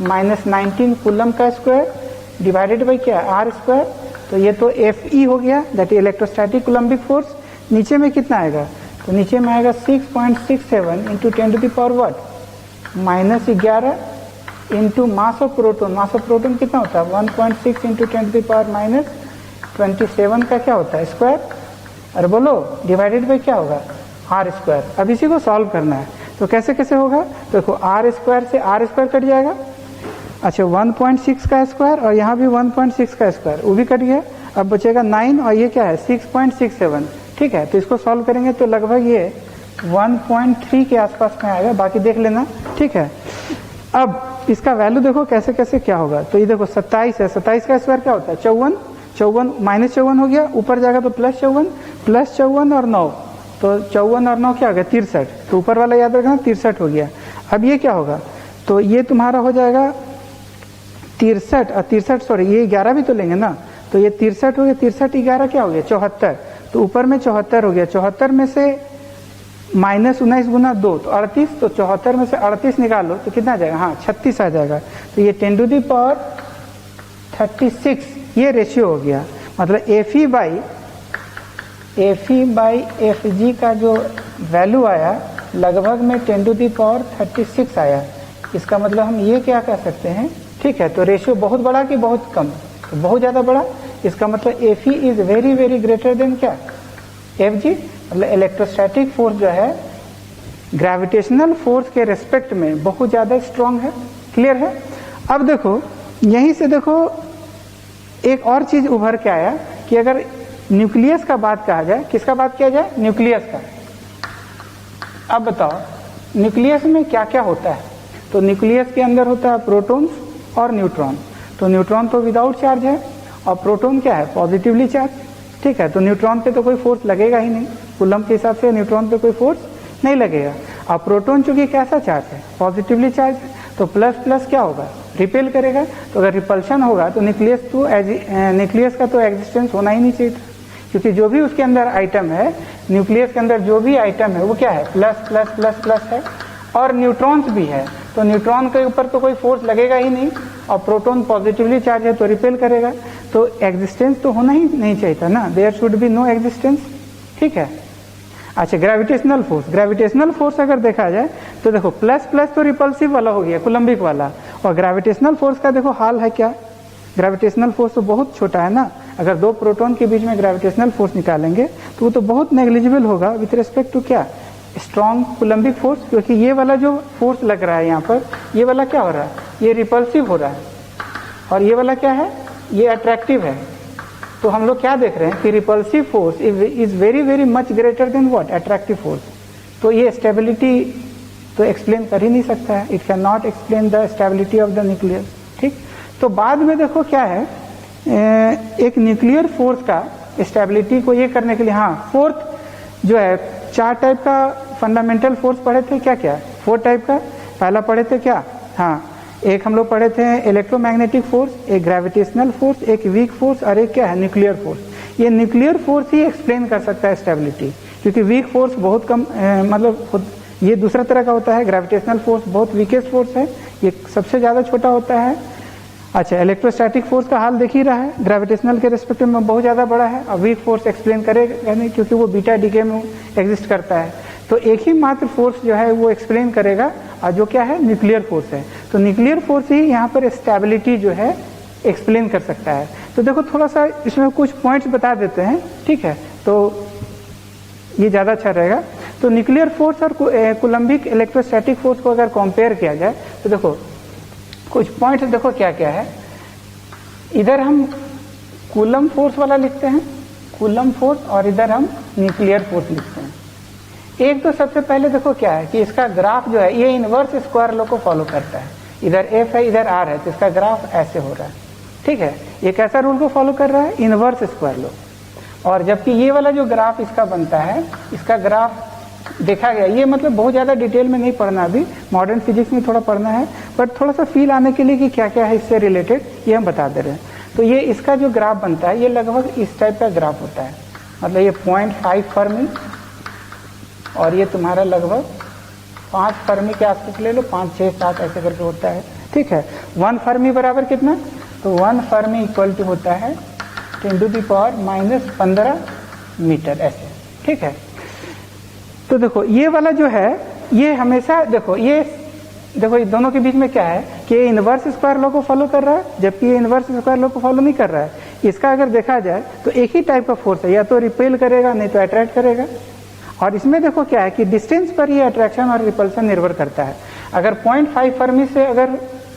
-19 कूलम का स्क्वायर डिवाइडेड बाई क्या? r²। तो ये तो Fe हो गया, that is electrostatic Coulombic force. नीचे में कितना आएगा? तो नीचे में आएगा 6.67 into 10⁻, -11 into mass of proton. Mass of proton कितना होता है? 1.6 इंटू 10⁻27 का क्या होता है? स्क्वायर। अरे बोलो, डिवाइडेड बाई क्या होगा? r²। अब इसी को सॉल्व करना है, तो कैसे कैसे होगा? देखो r² से r² कट जाएगा। अच्छा, 1.6 का स्क्वायर, और यहाँ भी 1.6 का स्क्वायर, वो भी कट गया। अब बचेगा 9, और ये क्या है? 6.67, ठीक है। तो इसको सॉल्व करेंगे तो लगभग ये 1.3 के आसपास में आएगा, बाकी देख लेना, ठीक है। अब इसका वैल्यू देखो कैसे कैसे क्या होगा। तो ये देखो 27 है, 27 का स्क्वायर क्या होता है? 54, -54 हो गया, ऊपर जाएगा तो +54 और 9, तो 54 और 9 क्या हो गया? 63। तो ऊपर वाला याद रखना, 63 हो गया। अब ये क्या होगा? तो ये तुम्हारा हो जाएगा 63 और 63, सॉरी ये 11 भी तो लेंगे ना, तो ये 63 हो गया, 63 11 क्या हो गया 74, तो ऊपर में 74 हो गया, 74 में से माइनस 19 गुना 2 तो 38, तो 74 में से 38 निकालो तो कितना आ जाएगा, हाँ 36 आ जाएगा। तो ये 10⁻36 ये रेशियो हो गया, मतलब Fe बाई Fg का जो वैल्यू आया लगभग में 10⁻36 आया। इसका मतलब हम ये क्या कह सकते हैं, ठीक है, तो रेशियो बहुत बड़ा कि बहुत कम, तो बहुत ज़्यादा बड़ा, इसका मतलब Fe is very very greater than क्या Fg, मतलब इलेक्ट्रोस्टैटिक फोर्स जो है ग्रेविटेशनल फोर्स के रेस्पेक्ट में बहुत ज़्यादा स्ट्रांग है। क्लियर है। अब देखो यहीं से देखो एक और चीज उभर के आया कि अगर न्यूक्लियस का बात कहा जाए, किसका बात किया जाए, न्यूक्लियस का। अब बताओ न्यूक्लियस में क्या क्या होता है, तो न्यूक्लियस के अंदर होता है प्रोटॉन्स और न्यूट्रॉन। तो न्यूट्रॉन तो विदाउट चार्ज है और प्रोटॉन क्या है, पॉजिटिवली चार्ज, ठीक है। तो न्यूट्रॉन पे तो कोई फोर्स लगेगा ही नहीं, कूलम के हिसाब से न्यूट्रॉन पे कोई फोर्स नहीं लगेगा। अब प्रोटॉन चूंकि कैसा चार्ज है, पॉजिटिवली चार्ज है, तो प्लस प्लस क्या होगा, रिपेल करेगा। तो अगर रिपल्शन होगा तो न्यूक्लियस का तो एग्जिस्टेंस होना ही नहीं चाहिए था, क्योंकि जो भी उसके अंदर आइटम है, न्यूक्लियस के अंदर जो भी आइटम है वो क्या है, प्लस प्लस प्लस प्लस है, और न्यूट्रॉन्स भी है, तो न्यूट्रॉन के ऊपर तो कोई फोर्स लगेगा ही नहीं, और प्रोटॉन पॉजिटिवली चार्ज है तो रिपेल करेगा, तो एग्जिस्टेंस तो होना ही नहीं चाहिए था ना, there should be no existence, ठीक है। अच्छा ग्रेविटेशनल फोर्स अगर देखा जाए तो देखो प्लस प्लस तो रिपल्सिव वाला हो गया, कूलम्बिक वाला, और ग्रेविटेशनल फोर्स का देखो हाल है क्या, ग्रेविटेशनल फोर्स तो बहुत छोटा है ना। अगर दो प्रोटॉन के बीच में ग्रेविटेशनल फोर्स निकालेंगे तो वो तो बहुत नेग्लिजिबल होगा विथ रिस्पेक्ट टू क्या, स्ट्रॉन्ग कूलम्बिक फोर्स, क्योंकि ये वाला जो फोर्स लग रहा है यहाँ पर, ये वाला क्या हो रहा है, ये रिपल्सिव हो रहा है, और ये वाला क्या है, ये अट्रैक्टिव है। तो हम लोग क्या देख रहे हैं कि repulsive force is very very much greater than what, attractive force. तो ये स्टेबिलिटी तो एक्सप्लेन कर ही नहीं सकता है, it can not explain the stability of the nucleus, ठीक। तो बाद में देखो क्या है, एक न्यूक्लियर फोर्स का स्टेबिलिटी को ये करने के लिए, हाँ फोर्थ जो है, 4 टाइप का फंडामेंटल फोर्स पढ़े थे, क्या क्या 4 टाइप का, पहला पढ़े थे क्या, हाँ एक हम लोग पढ़े थे इलेक्ट्रोमैग्नेटिक फोर्स, एक ग्रेविटेशनल फोर्स, एक वीक फोर्स, और एक क्या है न्यूक्लियर फोर्स। ये न्यूक्लियर फोर्स ही एक्सप्लेन कर सकता है स्टेबिलिटी, क्योंकि वीक फोर्स बहुत कम मतलब ये दूसरा तरह का होता है, ग्रेविटेशनल फोर्स बहुत वीकेस्ट फोर्स है, ये सबसे ज्यादा छोटा होता है। अच्छा इलेक्ट्रोस्टैटिक फोर्स का हाल देख ही रहा है, ग्रेविटेशनल के रेस्पेक्ट में बहुत ज्यादा बड़ा है, और वीक फोर्स एक्सप्लेन करेगा नहीं क्योंकि वो बीटा डीके में एग्जिस्ट करता है। तो एक ही मात्र फोर्स जो है वो एक्सप्लेन करेगा, और जो क्या है न्यूक्लियर फोर्स है। तो न्यूक्लियर फोर्स ही यहाँ पर स्टेबिलिटी जो है एक्सप्लेन कर सकता है। तो देखो थोड़ा सा इसमें कुछ पॉइंट्स बता देते हैं, ठीक है, तो ये ज्यादा अच्छा रहेगा। तो न्यूक्लियर फोर्स और कूलम्बिक इलेक्ट्रोस्टैटिक फोर्स को अगर कंपेयर किया जाए तो देखो कुछ पॉइंट्स देखो क्या क्या है। इधर हम कूलम फोर्स वाला लिखते हैं, कूलम फोर्स, और इधर हम न्यूक्लियर फोर्स लिखते हैं। एक तो सबसे पहले देखो क्या है कि इसका ग्राफ जो है ये इनवर्स स्क्वायर लॉ को फॉलो करता है, इधर एफ है इधर आर है, तो इसका ग्राफ ऐसे हो रहा है, ठीक है। ये कैसा रूल को फॉलो कर रहा है, इनवर्स स्क्वायर लॉ। और जबकि ये वाला जो ग्राफ इसका बनता है, इसका ग्राफ देखा गया, ये मतलब बहुत ज्यादा डिटेल में नहीं पढ़ना, अभी मॉडर्न फिजिक्स में थोड़ा पढ़ना है, बट थोड़ा सा फील आने के लिए कि क्या क्या है इससे रिलेटेड, ये हम बता दे रहे हैं। तो ये इसका जो ग्राफ बनता है ये लगभग इस टाइप का ग्राफ होता है, मतलब ये 0.5 फर्मी, और ये तुम्हारा लगभग 5 फर्मी के आसपास ले लो, 5 6 7 ऐसे करके होता है, ठीक है। 1 फर्मी बराबर कितना, तो 1 फर्मी इक्वल टू होता है 10⁻⁻15 मीटर, ऐसे, ठीक है। तो देखो ये वाला जो है ये हमेशा देखो ये दोनों के बीच में क्या है कि ये इनवर्स स्क्वायर लॉ को फॉलो कर रहा है, जबकि ये इनवर्स स्क्वायर लॉ को फॉलो नहीं कर रहा है। इसका अगर देखा जाए तो एक ही टाइप का फोर्स है, या तो रिपेल करेगा नहीं तो अट्रैक्ट करेगा। और इसमें देखो क्या है कि डिस्टेंस पर ये अट्रैक्शन और रिपल्सन निर्भर करता है। अगर 0.5 फर्मी से अगर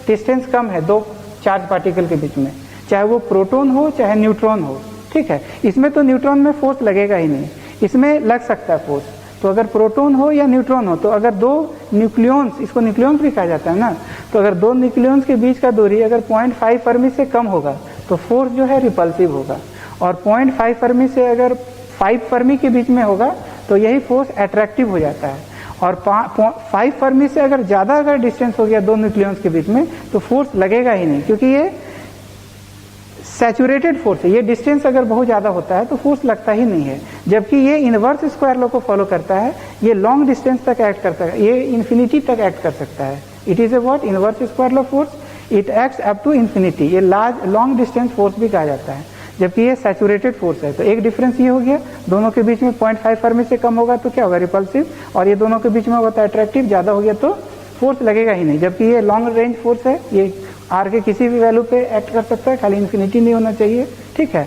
डिस्टेंस कम है दो चार्ज पार्टिकल के बीच में, चाहे वो प्रोटॉन हो चाहे न्यूट्रॉन हो, ठीक है, इसमें तो न्यूट्रॉन में फोर्स लगेगा ही नहीं, इसमें लग सकता है फोर्स। तो अगर प्रोटॉन हो या न्यूट्रॉन हो, तो अगर दो न्यूक्लियॉन्स, इसको न्यूक्लियॉन्स भी कहा जाता है ना, तो अगर दो न्यूक्लियॉन्स के बीच का दूरी अगर 0.5 फर्मी से कम होगा तो फोर्स जो है रिपल्सिव होगा, और 0.5 फर्मी से अगर 5 फर्मी के बीच में होगा तो यही फोर्स अट्रैक्टिव हो जाता है। और 5 फर्मी से अगर ज्यादा अगर डिस्टेंस हो गया दो न्यूक्लियॉन्स के बीच में तो फोर्स लगेगा ही नहीं, क्योंकि ये सैचुरेटेड फोर्स है, ये डिस्टेंस अगर बहुत ज़्यादा होता है तो फोर्स लगता ही नहीं है, जबकि ये इनवर्स स्क्वायर लॉ को फॉलो करता है, ये लॉन्ग डिस्टेंस तक एक्ट करता है, ये इन्फिनिटी तक एक्ट कर सकता है। It is a what, inverse square law force, it acts up to infinity, ये लार्ज लॉन्ग डिस्टेंस फोर्स भी कहा जाता है, जबकि ये सैचुरेटेड फोर्स है। तो एक डिफरेंस ये हो गया, दोनों के बीच में 0.5 फर्मी से कम होगा तो क्या होगा, रिपल्सिव, और ये दोनों के बीच में होता है अट्रैक्टिव, ज़्यादा हो गया तो फोर्स लगेगा ही नहीं, जबकि ये लॉन्ग रेंज फोर्स है, ये आर के किसी भी वैल्यू पे एक्ट कर सकता है, खाली इन्फिनिटी नहीं होना चाहिए, ठीक है।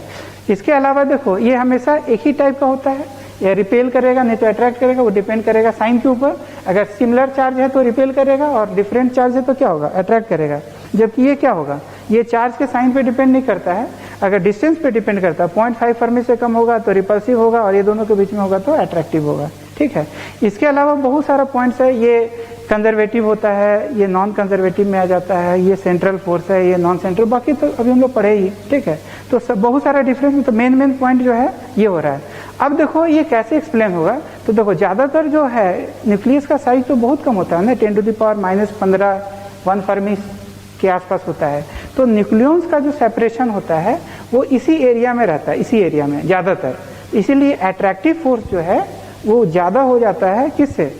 इसके अलावा देखो ये हमेशा एक ही टाइप का होता है, ये रिपेल करेगा नहीं तो अट्रैक्ट करेगा, वो डिपेंड करेगा साइन के ऊपर। अगर सिमिलर चार्ज है तो रिपेल करेगा और डिफरेंट चार्ज है तो क्या होगा, अट्रैक्ट करेगा। जबकि ये क्या होगा, ये चार्ज के साइन पे डिपेंड नहीं करता है, अगर डिस्टेंस पे डिपेंड करता है, 0.5 फर्मी से कम होगा तो रिपल्सिव होगा और ये दोनों के बीच में होगा तो अट्रैक्टिव होगा, ठीक है। इसके अलावा बहुत सारा पॉइंट्स है, ये कंजर्वेटिव होता है, ये नॉन कंजर्वेटिव में आ जाता है, ये सेंट्रल फोर्स है, ये नॉन सेंट्रल, बाकी तो अभी हम लोग पढ़े ही, ठीक है। तो सब बहुत सारा डिफरेंस, तो मेन पॉइंट जो है ये हो रहा है। अब देखो ये कैसे एक्सप्लेन होगा, तो देखो ज्यादातर जो है न्यूक्लियस का साइज तो बहुत कम होता है ना, 10⁻⁻15 1 फर्मी के आसपास होता है, तो न्यूक्लियॉन्स का जो सेपरेशन होता है वो इसी एरिया में रहता है, इसी एरिया में ज्यादातर, इसीलिए अट्रैक्टिव फोर्स जो है वो ज्यादा हो जाता है किससे,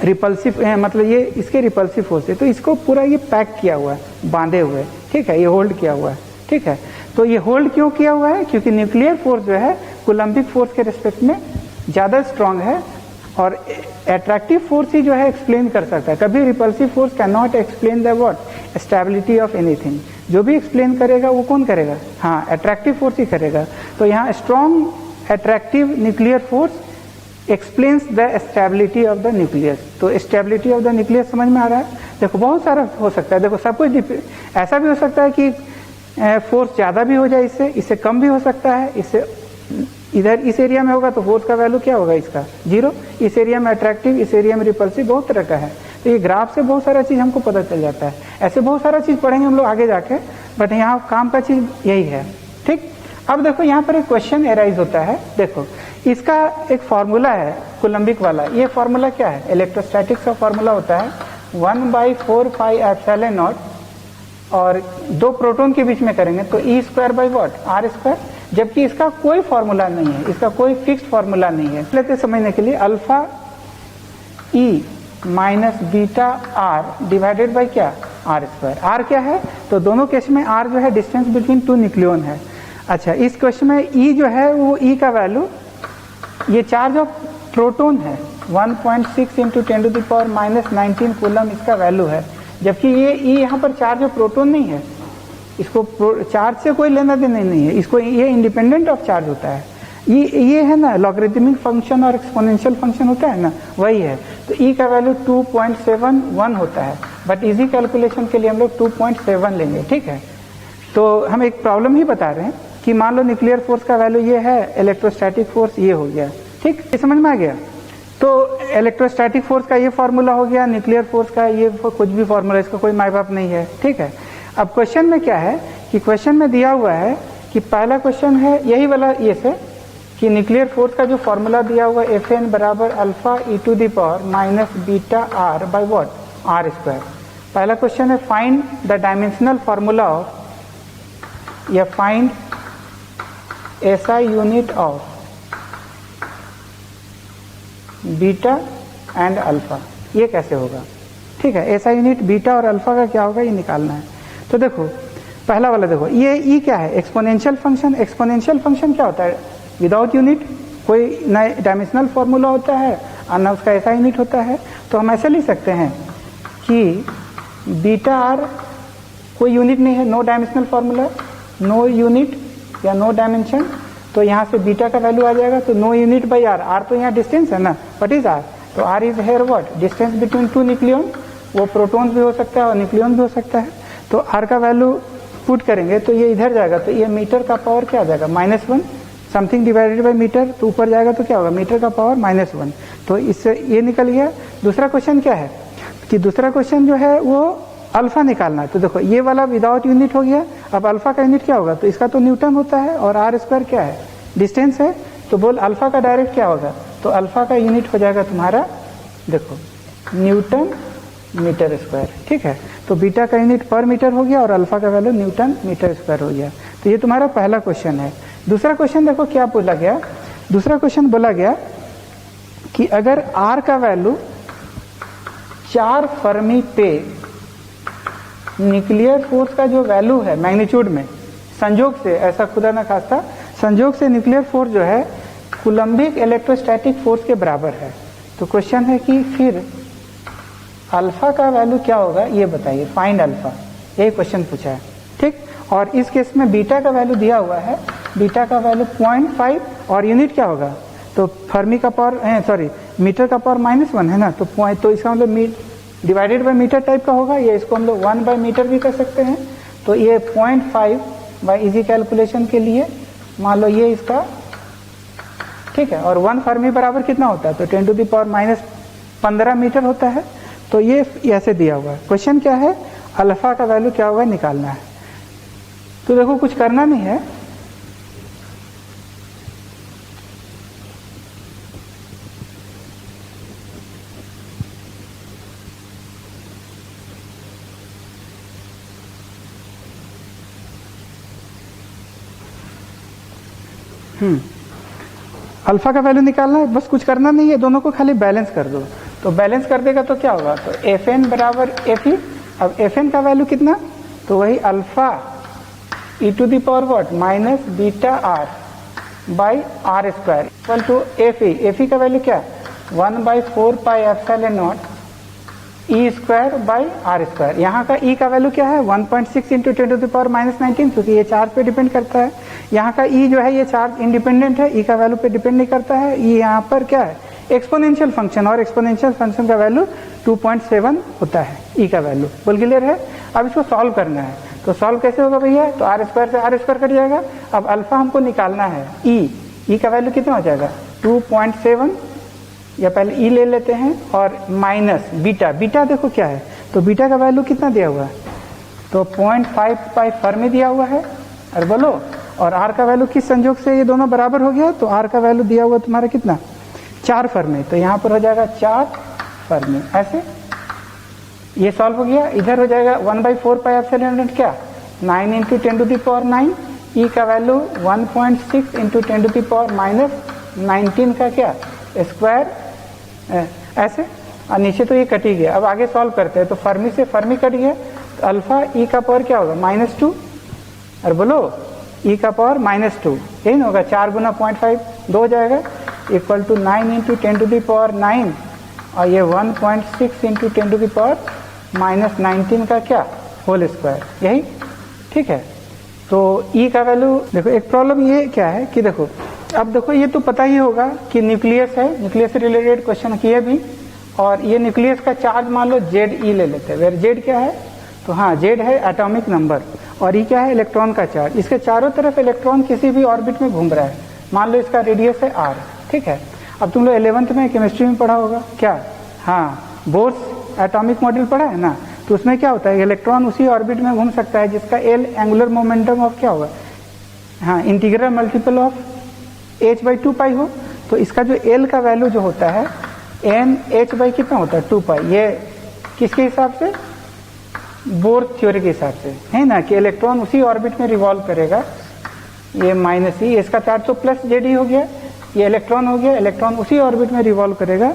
रिपल्सिव, मतलब ये इसके रिपल्सिव फोर्स है, तो इसको पूरा ये पैक किया हुआ है, बांधे हुए, ठीक है, ये होल्ड किया हुआ है, ठीक है। तो ये होल्ड क्यों किया हुआ है, क्योंकि न्यूक्लियर फोर्स जो है कूलम्बिक फोर्स के रिस्पेक्ट में ज्यादा स्ट्रांग है, और अट्रैक्टिव फोर्स ही जो है एक्सप्लेन कर सकता है, कभी repulsive force can not explain the what, stability of anything. जो भी एक्सप्लेन करेगा वो कौन करेगा, हाँ अट्रैक्टिव फोर्स ही करेगा। तो यहाँ strong attractive nuclear force explains the stability of the nucleus. तो स्टेबिलिटी ऑफ द न्यूक्लियस समझ में आ रहा है। देखो बहुत सारा हो सकता है, देखो सब कुछ ऐसा भी हो सकता है कि फोर्स ज्यादा भी हो जाए, इससे कम भी हो सकता है, इससे इधर इस एरिया में होगा तो फोर्स का वैल्यू क्या होगा इसका 0, इस एरिया में अट्रैक्टिव, इस एरिया में रिपल्सिव, बहुत तरह का है। तो ये ग्राफ से बहुत सारा चीज हमको पता चल जाता है, ऐसे बहुत सारा चीज पढ़ेंगे हम लोग आगे जाके, बट यहाँ काम का चीज यही है, ठीक। अब देखो यहाँ पर एक क्वेश्चन एराइज होता है, देखो इसका एक फॉर्मूला है कूलम्बिक वाला, ये फॉर्मूला क्या है, इलेक्ट्रोस्टैटिक्स का फॉर्मूला होता है 1/4πε0, और दो प्रोटॉन के बीच में करेंगे तो E²/r², जबकि इसका कोई फॉर्मूला नहीं है, इसका कोई फिक्स्ड फॉर्मूला नहीं है। लेते समझने के लिए alpha E minus beta R divided by क्या, r²। R क्या है, तो दोनों केस में R जो है डिस्टेंस बिटवीन टू न्यूक्लियन है। अच्छा इस क्वेश्चन में E जो है वो E का वैल्यू, ये चार्ज ऑफ प्रोटॉन है 1.6 × 10⁻⁻19 कूलम इसका वैल्यू है, जबकि ये E यहाँ पर चार्ज ऑफ प्रोटॉन नहीं है, इसको चार्ज से कोई लेना देना नहीं है, इसको ये इंडिपेंडेंट ऑफ चार्ज होता है। ये है ना लॉगरिथमिक फंक्शन और एक्सपोनेंशियल फंक्शन होता है ना, वही है। तो E का वैल्यू 2.71 होता है, बट इजी कैलकुलेशन के लिए हम लोग 2.7 लेंगे, ठीक है। तो हम एक प्रॉब्लम ही बता रहे हैं कि मान लो न्यूक्लियर फोर्स का वैल्यू ये है, इलेक्ट्रोस्टैटिक फोर्स ये हो गया, ठीक, ये समझ में आ गया। तो इलेक्ट्रोस्टैटिक फोर्स का ये फॉर्मूला हो गया, न्यूक्लियर फोर्स का ये कुछ भी फॉर्मूला, इसका कोई माय बाप नहीं है, ठीक है। अब क्वेश्चन में क्या है कि क्वेश्चन में दिया हुआ है कि पहला क्वेश्चन है यही वाला ये से कि न्यूक्लियर फोर्स का जो फॉर्मूला दिया हुआ है Fn बराबर alpha e⁻ beta r by what, r²। पहला क्वेश्चन है find the dimensional formula of, या find SI unit of beta and alpha, ये कैसे होगा, ठीक है। SI यूनिट बीटा और अल्फा का क्या होगा ये निकालना है। तो देखो पहला वाला देखो, ये E क्या है, एक्सपोनेंशियल फंक्शन। एक्सपोनेंशियल फंक्शन क्या होता है, विदाउट यूनिट, कोई नए डायमेंशनल फॉर्मूला होता है और ना उसका SI यूनिट होता है। तो हम ऐसे लिख सकते हैं कि बीटा आर कोई यूनिट नहीं है, no dimensional formula, no unit या नो डायमेंशन, तो यहाँ से बीटा का वैल्यू आ जाएगा, तो no unit by R, R तो यहाँ डिस्टेंस है ना, व्हाट इज आर, तो R is here what, distance between two nucleon, वो प्रोटॉन्स भी हो सकता है और न्यूक्लियन भी हो सकता है। तो आर का वैल्यू पुट करेंगे तो ये इधर जाएगा, तो ये मीटर का पावर क्या आ जाएगा, -1 समथिंग डिवाइडेड बाई मीटर, तो ऊपर जाएगा तो क्या होगा, मीटर का पावर -1। तो इससे ये निकल गया। दूसरा क्वेश्चन क्या है कि दूसरा क्वेश्चन जो है वो अल्फा निकालना है। तो देखो ये वाला विदाउट यूनिट हो गया, अब अल्फा का यूनिट क्या होगा, तो इसका तो न्यूटन होता है और r² क्या है, डिस्टेंस है, तो बोल अल्फा का डायरेक्ट क्या होगा, तो अल्फा का यूनिट हो जाएगा तुम्हारा देखो न्यूटन मीटर स्क्वायर, ठीक है। तो बीटा का यूनिट पर मीटर हो गया और अल्फा का वैल्यू न्यूटन मीटर स्क्वायर हो गया। तो ये तुम्हारा पहला क्वेश्चन है। दूसरा क्वेश्चन देखो क्या बोला गया, दूसरा क्वेश्चन बोला गया कि अगर R का वैल्यू 4 फर्मी पे न्यूक्लियर फोर्स का जो वैल्यू है मैग्नीट्यूड में, संयोग से, ऐसा खुदा ना खास्ता संयोग से न्यूक्लियर फोर्स जो है कूलम्बिक इलेक्ट्रोस्टैटिक फोर्स के बराबर है, तो क्वेश्चन है कि फिर अल्फा का वैल्यू क्या होगा ये बताइए, फाइंड अल्फा, यही क्वेश्चन पूछा है। ठीक, और इस केस में बीटा का वैल्यू दिया हुआ है, बीटा का वैल्यू 0.5 और यूनिट क्या होगा, तो फर्मी का पावर सॉरी मीटर का पावर -1 है ना, तो पॉइंट, तो इसका मतलब डिवाइडेड बाय मीटर टाइप का होगा, या इसको हम लोग 1 बाय मीटर भी कर सकते हैं। तो ये 0.5 बाय इजी कैलकुलेशन के लिए मान लो ये इसका, ठीक है, और 1 फर्मी बराबर कितना होता है, तो 10⁻⁻15 मीटर होता है। तो ये ऐसे दिया हुआ है। क्वेश्चन क्या है, अल्फा का वैल्यू क्या होगा निकालना है। तो देखो कुछ करना नहीं है, अल्फा का वैल्यू निकालना है, बस कुछ करना नहीं है, दोनों को खाली बैलेंस कर दो। तो बैलेंस कर देगा तो क्या होगा, तो Fn बराबर Fe। अब Fn का वैल्यू कितना, तो वही alpha e to the power what minus beta R by R square equal to Fe। Fe का वैल्यू क्या, 1/4 pi epsilon naught E square by R square. यहाँ का ई का वैल्यू क्या है, 1.6 इंटू 10⁻⁻19, क्योंकि ये चार्ज पे डिपेंड करता है। यहाँ का ई जो है ये चार्ज इंडिपेंडेंट है, ई का वैल्यू पे डिपेंड नहीं करता है। ई यहाँ पर क्या है, एक्सपोनेंशियल फंक्शन, और एक्सपोनेंशियल फंक्शन का वैल्यू 2.7 होता है ई का वैल्यू। बोल क्लियर है। अब इसको सॉल्व करना है, तो सॉल्व कैसे होगा भैया, तो आर स्क्वायर से आर स्क्वायर कट जाएगा। अब अल्फा हमको निकालना है, ई का वैल्यू कितना हो जाएगा 2.7, या पहले ई ले लेते हैं, और माइनस बीटा, बीटा देखो क्या है, तो बीटा का वैल्यू कितना दिया हुआ है, तो 0.5 पाई फर्मी दिया हुआ है, अरे बोलो, और आर का वैल्यू किस संयोग से ये दोनों बराबर हो गया, तो आर का वैल्यू दिया हुआ तुम्हारा कितना 4 फर्मी, तो यहाँ पर हो जाएगा 4 फर्मी। ऐसे ये सॉल्व हो गया, इधर हो जाएगा 1/4 पाई एप्सिलॉन नॉट क्या 9 इंटू 10⁻⁹, ई का वैल्यू 1.6 इंटू 10⁻⁻19 का क्या स्क्वायर, ऐसे, और नीचे तो ये कट ही गया। अब आगे सॉल्व करते हैं, तो फर्मी से फर्मी कट गया, तो अल्फा ई का पावर क्या होगा -2, और बोलो ई का पावर -2, यही ना होगा, 4 गुना 0.5 2 हो जाएगा, इक्वल टू 9 इंटू 10⁻9, और ये 1.6 इंटू 10⁻⁻19 का क्या होल स्क्वायर, यही ठीक है। तो ई का वैल्यू देखो, एक प्रॉब्लम ये क्या है कि देखो, अब देखो ये तो पता ही होगा कि न्यूक्लियस है, न्यूक्लियस से रिलेटेड क्वेश्चन किए भी, और ये न्यूक्लियस का चार्ज मान लो जेड ई ले लेते हैं, वेर जेड क्या है, तो हाँ जेड है एटॉमिक नंबर, और ई क्या है इलेक्ट्रॉन का चार्ज। इसके चारों तरफ इलेक्ट्रॉन किसी भी ऑर्बिट में घूम रहा है, मान लो इसका रेडियस है आर, ठीक है। अब तुम लोग 11th में केमिस्ट्री में पढ़ा होगा क्या, हाँ बोर्स एटॉमिक मॉडल पढ़ा है ना, तो उसमें क्या होता है, इलेक्ट्रॉन उसी ऑर्बिट में घूम सकता है जिसका एल एंगुलर मोमेंटम ऑफ क्या होगा, हाँ इंटीग्रल मल्टीपल ऑफ h/2 पाई हो। तो इसका जो l का वैल्यू जो होता है n h/ कितना होता है 2 पाई, ये किसके हिसाब से, बोर थ्योरी के हिसाब से है ना, कि इलेक्ट्रॉन उसी ऑर्बिट में रिवॉल्व करेगा। ये माइनस ई, इसका चार्ज तो प्लस जेड ही हो गया, ये इलेक्ट्रॉन हो गया, इलेक्ट्रॉन उसी ऑर्बिट में रिवॉल्व करेगा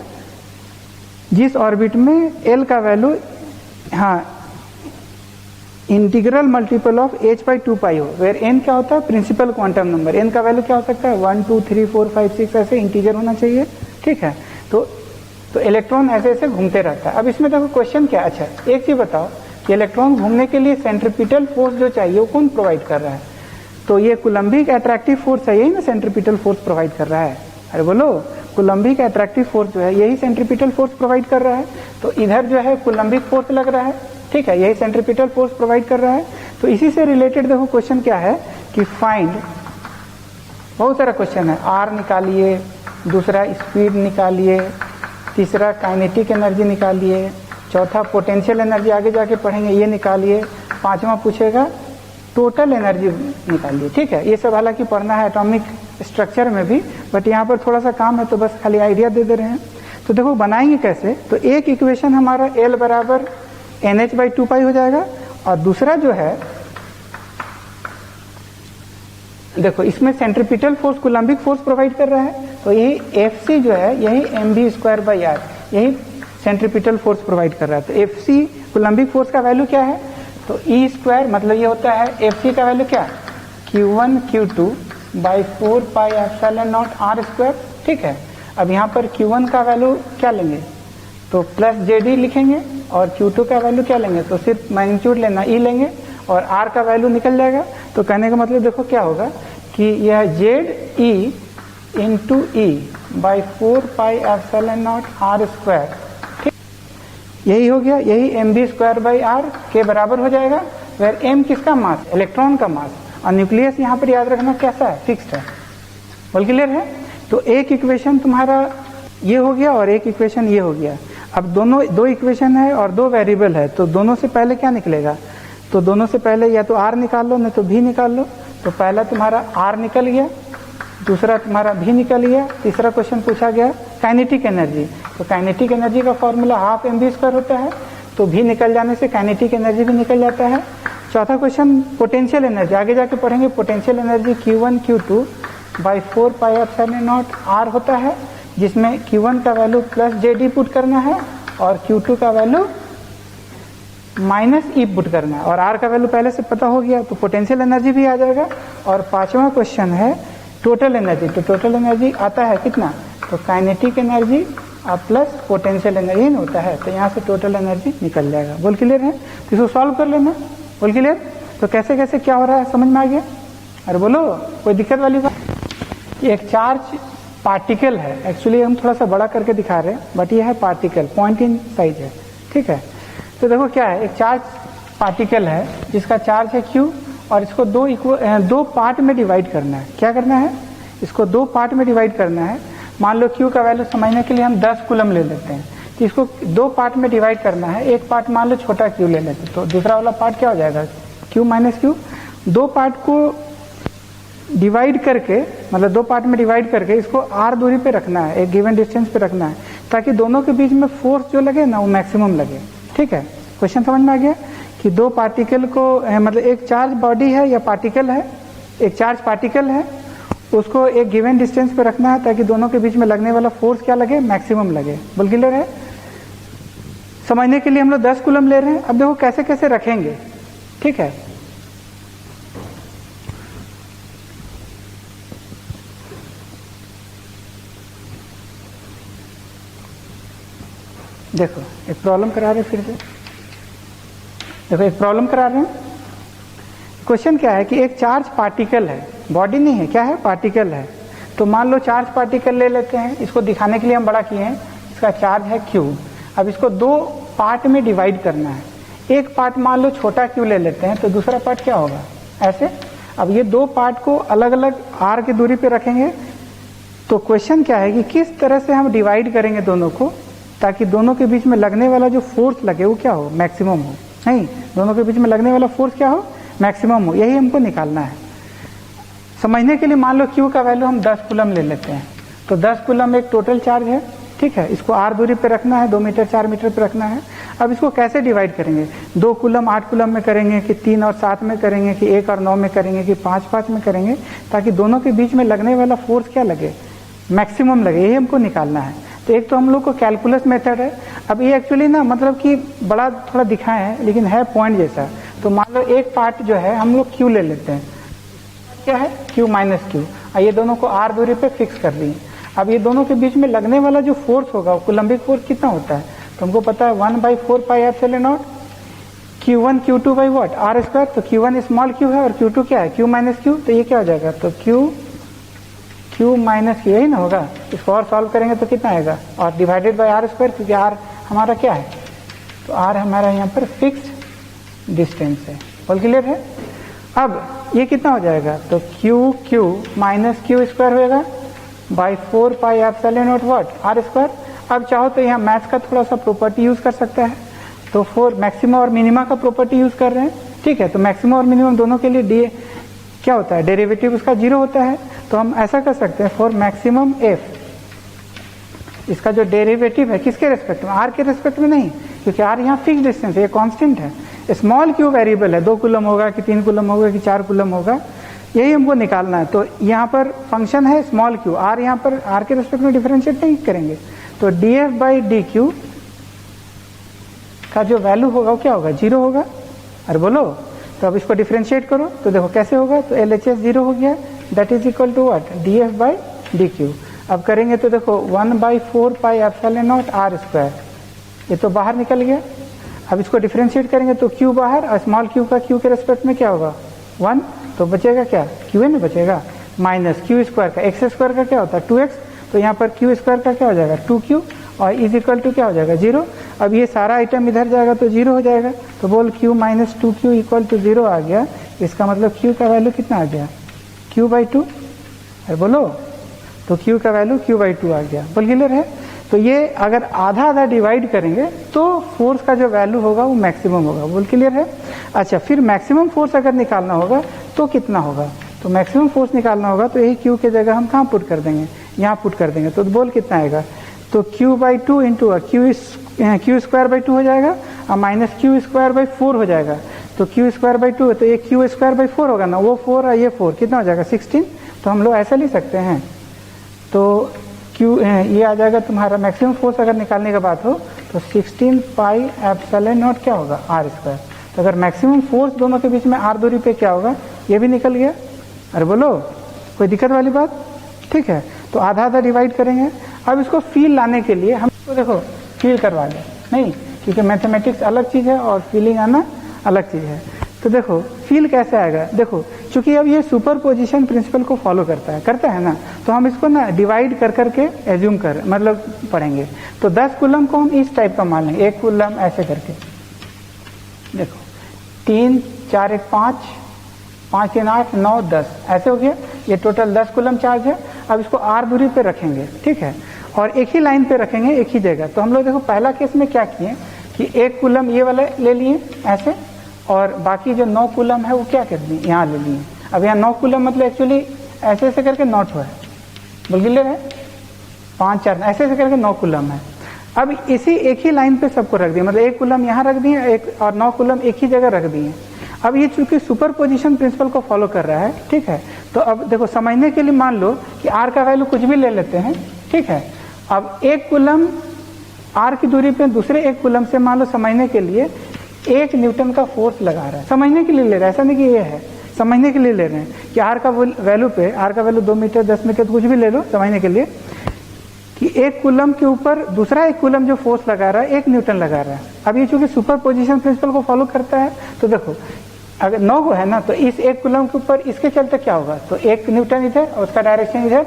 जिस ऑर्बिट में l का वैल्यू हाँ इंटीग्रल मल्टीपल ऑफ h/2 पाई हो, वेर n क्या होता है प्रिंसिपल क्वांटम नंबर, n का वैल्यू क्या हो सकता है 1 2 3 4 5 6 ऐसे इंटीजर होना चाहिए, ठीक है। तो इलेक्ट्रॉन ऐसे ऐसे घूमते रहता है। अब इसमें देखो क्वेश्चन क्या, अच्छा एक चीज बताओ कि इलेक्ट्रॉन घूमने के लिए सेंट्रीपिटल फोर्स जो चाहिए वो कौन प्रोवाइड कर रहा है, तो ये कूलम्बिक अट्रैक्टिव फोर्स है, यही ना सेंट्रीपिटल फोर्स प्रोवाइड कर रहा है, अरे बोलो कूलम्बिक अट्रैक्टिव फोर्स जो है यही सेंट्रीपिटल फोर्स प्रोवाइड कर रहा है। तो इधर जो है कूलम्बिक फोर्स लग रहा है, ठीक है, यही सेंट्रीपिटल फोर्स प्रोवाइड कर रहा है। तो इसी से रिलेटेड देखो क्वेश्चन क्या है कि फाइंड, बहुत सारा क्वेश्चन है, आर निकालिए, दूसरा स्पीड निकालिए, तीसरा काइनेटिक एनर्जी निकालिए, चौथा पोटेंशियल एनर्जी आगे जाके पढ़ेंगे ये निकालिए, पांचवा पूछेगा टोटल एनर्जी निकालिए, ठीक है। ये सब हालांकि पढ़ना है एटॉमिक स्ट्रक्चर में भी, बट यहाँ पर थोड़ा सा काम है तो बस खाली आइडिया दे रहे हैं। तो देखो बनाएंगे कैसे, तो एक इक्वेशन हमारा L बराबर NH/2 पाई हो जाएगा, और दूसरा जो है देखो इसमें centripetal force Coulombic force provide कर रहा है, तो यही Fc जो है यही mv²/r यही सेंट्रीपिटल फोर्स प्रोवाइड कर रहा है। तो Fc कूलम्बिक फोर्स का वैल्यू क्या है, तो E² मतलब ये होता है Fc का वैल्यू क्या, Q1 Q2/4πε0r²। ठीक है, अब यहाँ पर Q1 का वैल्यू क्या लेंगे, तो प्लस JD लिखेंगे, और Q2 का वैल्यू क्या लेंगे, तो सिर्फ मैग्नीट्यूड लेना E लेंगे, और R का वैल्यू निकल जाएगा। तो कहने का मतलब देखो क्या होगा कि यह ZE × E/4πε0r², ठीक, यही हो गया, यही mv²/r के बराबर हो जाएगा, वेर m किसका मास, इलेक्ट्रॉन का मास, और न्यूक्लियस यहाँ पर याद रखना कैसा है, फिक्स्ड है। बोल क्लियर है। तो एक इक्वेशन तुम्हारा ये हो गया और एक इक्वेशन ये हो गया। अब दोनों दो इक्वेशन है और दो वेरिएबल है, तो दोनों से पहले क्या निकलेगा, तो दोनों से पहले या तो r निकाल लो नहीं तो v निकाल लो। तो पहला तुम्हारा r निकल गया, दूसरा तुम्हारा v निकल गया, तीसरा क्वेश्चन पूछा गया काइनेटिक एनर्जी, तो काइनेटिक एनर्जी का फॉर्मूला ½ mv² होता है, तो v निकल जाने से काइनेटिक एनर्जी भी निकल जाता है। चौथा क्वेश्चन पोटेंशियल एनर्जी, आगे जाके पढ़ेंगे, पोटेंशियल एनर्जी Q1 Q2/4πε0r होता है, जिसमें Q1 का वैल्यू प्लस JD पुट करना है और Q2 का वैल्यू माइनस E पुट करना है, और R का वैल्यू पहले से पता हो गया, तो पोटेंशियल एनर्जी भी आ जाएगा। और पांचवा क्वेश्चन है टोटल एनर्जी, तो टोटल एनर्जी आता है कितना, तो kinetic energy plus potential energy होता है, तो यहाँ से टोटल एनर्जी निकल जाएगा। बोल क्लियर है, तो इसको सॉल्व कर लेना। बोल क्लियर, तो कैसे कैसे क्या हो रहा है समझ में आ गया, अरे बोलो कोई दिक्कत वाली बात। एक चार्ज पार्टिकल है, एक्चुअली हम थोड़ा सा बड़ा करके दिखा रहे हैं, बट ये है पार्टिकल, पॉइंट इन साइज है, ठीक है। तो देखो क्या है, एक चार्ज पार्टिकल है जिसका चार्ज है Q, और इसको दो पार्ट में डिवाइड करना है। क्या करना है, इसको दो पार्ट में डिवाइड करना है। मान लो Q का वैल्यू समझने के लिए हम 10 कूलम ले लेते हैं, तो इसको दो पार्ट में डिवाइड करना है। एक पार्ट मान लो छोटा Q ले लेते हैं, तो दूसरा वाला पार्ट क्या हो जाएगा, Q - Q। दो पार्ट को डिवाइड करके, मतलब दो पार्ट में डिवाइड करके इसको r दूरी पे रखना है, एक गिवन डिस्टेंस पे रखना है, ताकि दोनों के बीच में फोर्स जो लगे ना वो मैक्सिमम लगे। ठीक है, क्वेश्चन समझ में आ गया कि दो पार्टिकल को, मतलब एक चार्ज बॉडी है या पार्टिकल है, एक चार्ज पार्टिकल है, उसको एक गिवन डिस्टेंस पे रखना है ताकि दोनों के बीच में लगने वाला फोर्स क्या लगे, मैक्सिमम लगे। बोल क्लियर है। समझने के लिए हम लोग 10 कूलम ले रहे हैं। अब देखो कैसे कैसे रखेंगे, ठीक है। देखो एक प्रॉब्लम करा रहे हैं, फिर से देखो एक प्रॉब्लम करा रहे हैं। क्वेश्चन क्या है कि एक चार्ज पार्टिकल है, बॉडी नहीं है, क्या है, पार्टिकल है। तो मान लो चार्ज पार्टिकल ले लेते हैं, इसको दिखाने के लिए हम बड़ा किए हैं, इसका चार्ज है Q। अब इसको दो पार्ट में डिवाइड करना है। एक पार्ट मान लो छोटा Q ले लेते हैं, तो दूसरा पार्ट क्या होगा, ऐसे। अब ये दो पार्ट को अलग अलग r की दूरी पे रखेंगे। तो क्वेश्चन क्या है कि किस तरह से हम डिवाइड करेंगे दोनों को, ताकि दोनों के बीच में लगने वाला जो फोर्स लगे वो क्या हो, मैक्सिमम हो। नहीं, दोनों के बीच में लगने वाला फोर्स क्या हो, मैक्सिमम हो, यही हमको निकालना है। समझने के लिए मान लो Q का वैल्यू हम 10 कूलम ले लेते हैं, तो 10 कूलम एक टोटल चार्ज है, ठीक है। इसको r दूरी पे रखना है, 2 मीटर 4 मीटर पे रखना है। अब इसको कैसे डिवाइड करेंगे, 2 कूलम 8 कूलम में करेंगे कि 3 और 7 में करेंगे कि 1 और 9 में करेंगे कि 5 में करेंगे, ताकि दोनों के बीच में लगने वाला फोर्स क्या लगे, मैक्सिमम लगे, यही हमको निकालना है। तो एक तो हम लोग को कैलकुलस मेथड है। अब ये एक्चुअली ना मतलब कि बड़ा थोड़ा दिखाए हैं, लेकिन है पॉइंट जैसा। तो मान लो एक पार्ट जो है हम लोग Q ले लेते हैं, क्या है Q - Q, ये दोनों को r दूरी पे फिक्स कर दिए। अब ये दोनों के बीच में लगने वाला जो फोर्स होगा, कूलम्बिक फोर्स कितना होता है, तो हमको पता है 1/4πε0 Q1 Q2 by what, r²। तो Q1 स्मॉल q है और Q2 क्या है, Q - Q। तो ये क्या हो जाएगा, तो Q Q - Q यही ना होगा। इसको और सॉल्व करेंगे तो कितना आएगा, और डिवाइडेड बाई r², क्योंकि r हमारा क्या है, तो r हमारा यहाँ पर फिक्स्ड डिस्टेंस है। बोल क्लियर है। अब ये कितना हो जाएगा, तो Q - Q² होगा बाई 4πε0 व्हाट, r²। अब चाहो तो यहाँ मैथ्स का थोड़ा सा प्रॉपर्टी यूज कर सकता है। तो फॉर मैक्सिमम और मिनिमा का प्रॉपर्टी यूज कर रहे हैं, ठीक है। तो मैक्सिमम और मिनिमम दोनों के लिए डी क्या होता है, डेरिवेटिव उसका 0 होता है। तो हम ऐसा कर सकते हैं, फॉर मैक्सिमम f, इसका जो डेरिवेटिव है किसके रेस्पेक्ट में, r के रेस्पेक्ट में नहीं, क्योंकि r यहाँ फिक्स डिस्टेंस है, ये कांस्टेंट है। स्मॉल q वेरिएबल है, 2 कूलम होगा कि 3 कूलम होगा कि 4 कूलम होगा, यही हमको निकालना है। तो यहाँ पर फंक्शन है स्मॉल क्यू, आर यहाँ पर आर के रेस्पेक्ट में डिफरेंशिएट नहीं करेंगे, तो D F by D Q का जो वैल्यू होगा वो क्या होगा, 0 होगा। अरे बोलो, तो अब इसको डिफरेंशिएट करो तो देखो कैसे होगा, तो एल एच एस 0 हो गया, that is equal to what, D F by D Q. अब करेंगे तो देखो 1/4 pi epsilon naught R square, ये तो बाहर निकल गया। अब इसको डिफरेंशिएट करेंगे तो क्यू बाहर और स्मॉल क्यू का क्यू के रेस्पेक्ट में क्या होगा 1, तो बचेगा क्या, क्यू एन बचेगा, माइनस क्यू स्क्वायर का, एक्स स्क्वायर का क्या होता है 2x, तो यहाँ पर क्यू स्क्वायर का क्या हो जाएगा 2q और इज इक्वल टू क्या हो जाएगा 0। अब ये सारा आइटम इधर जाएगा तो 0 हो जाएगा, तो बोल q minus 2q equal to 0 आ गया। इसका मतलब q का वैल्यू कितना आ गया, q/2। अरे बोलो, तो q का वैल्यू q/2 आ गया। बोल क्लियर है। तो ये अगर आधा आधा डिवाइड करेंगे तो फोर्स का जो वैल्यू होगा वो मैक्सिमम होगा। बोल क्लियर है। अच्छा, फिर मैक्सिमम फोर्स अगर निकालना होगा तो कितना होगा, तो मैक्सिमम फोर्स निकालना होगा तो यही q के जगह हम कहाँ पुट कर देंगे, यहाँ पुट कर देंगे। तो बोल कितना आएगा, तो q/2 into q square by 2 हो जाएगा और माइनस q स्क्वायर बाई 4 हो जाएगा। तो q स्क्वायर बाई 2 तो ये q स्क्वायर बाई 4 होगा ना, वो 4 और ये 4 कितना हो जाएगा 16। तो हम लोग ऐसा लिख सकते हैं, तो ये आ जाएगा तुम्हारा मैक्सिमम फोर्स अगर निकालने की बात हो तो 16 पाई एप्सिलॉन नॉट क्या होगा आर स्क्वायर। तो अगर मैक्सिमम फोर्स दोनों के बीच में आर दूरी पे क्या होगा, ये भी निकल गया। अरे बोलो, कोई दिक्कत वाली बात, ठीक है। तो आधा आधा डिवाइड करेंगे। अब इसको फील लाने के लिए हम तो देखो फील करवा लें, नहीं, क्योंकि मैथमेटिक्स अलग चीज़ है और फीलिंग आना अलग चीज़ है। तो देखो फील कैसे आएगा, देखो चूंकि अब ये सुपरपोजिशन प्रिंसिपल को फॉलो करता है ना, तो हम इसको ना डिवाइड कर करके एज्यूम कर मतलब पढ़ेंगे। तो 10 कूलम को हम इस टाइप का मान लेंगे, 1 कूलम ऐसे करके, देखो 3 4 1 5 5 3 8 9 10 ऐसे हो गया। ये टोटल 10 कूलम चार्ज है। अब इसको आर दूरी पे रखेंगे, ठीक है, और एक ही लाइन पे रखेंगे, एक ही जगह। तो हम लोग देखो पहला केस में क्या किए कि 1 कूलम ये वाला ले लिए ऐसे, और बाकी जो 9 कूलम है वो क्या कर दिए, यहाँ ले लिए। अब यहाँ 9 कूलम मतलब एक्चुअली ऐसे ऐसे करके नॉट हुआ है, बोल क्लियर है, 5 4 ऐसे ऐसे करके 9 कूलम है। अब इसी एक ही लाइन पे सबको रख दिए, मतलब 1 कूलम यहाँ रख दिए, एक और 9 कूलम एक ही जगह रख दिए। अब ये चूंकि सुपरपोजिशन प्रिंसिपल को फॉलो कर रहा है, ठीक है। तो अब देखो समझने के लिए मान लो कि आर का वैल्यू कुछ भी ले लेते हैं, ठीक है। अब 1 कूलम आर की दूरी पे दूसरे 1 कूलम से मान लो समझने के लिए 1 न्यूटन का फोर्स लगा रहा है, समझने के लिए ले रहा है, ऐसा नहीं कि ये है, समझने के लिए ले रहे हैं कि आर का वैल्यू पे, आर का वैल्यू 2 मीटर 10 मीटर कुछ भी ले लो समझने के लिए, कि 1 कूलम के ऊपर दूसरा 1 कूलम जो फोर्स लगा रहा है 1 न्यूटन लगा रहा है। अब ये चूंकि सुपरपोजिशन प्रिंसिपल को फॉलो करता है, तो देखो अगर 9 को है ना, तो इस 1 कूलम के ऊपर इसके चलते क्या होगा, तो 1 न्यूटन इधर और उसका डायरेक्शन इधर,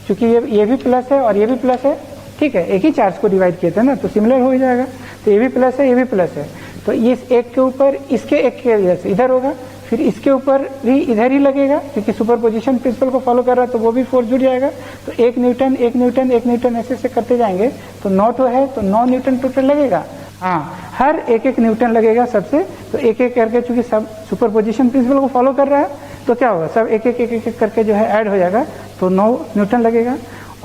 चूंकि ये भी प्लस है और ये भी प्लस है, ठीक है, एक ही चार्ज को डिवाइड किए थे ना, तो सिमिलर हो ही जाएगा। तो ये भी प्लस है, ये भी प्लस है, तो इस 1 के ऊपर इसके 1 के वजह से इधर होगा, फिर इसके ऊपर भी इधर ही लगेगा, क्योंकि सुपरपोजिशन प्रिंसिपल को फॉलो कर रहा है, तो वो भी फोर्स जुड़ जाएगा। तो 1 न्यूटन 1 न्यूटन 1 न्यूटन ऐसे ऐसे करते जाएंगे, तो 9 है तो 9 न्यूटन टोटल लगेगा। हाँ, हर 1 न्यूटन लगेगा सबसे, तो एक एक करके चूंकि सब सुपरपोजिशन प्रिंसिपल को फॉलो कर रहा है, तो क्या होगा, सब एक एक करके जो है ऐड हो जाएगा, तो 9 न्यूटन लगेगा।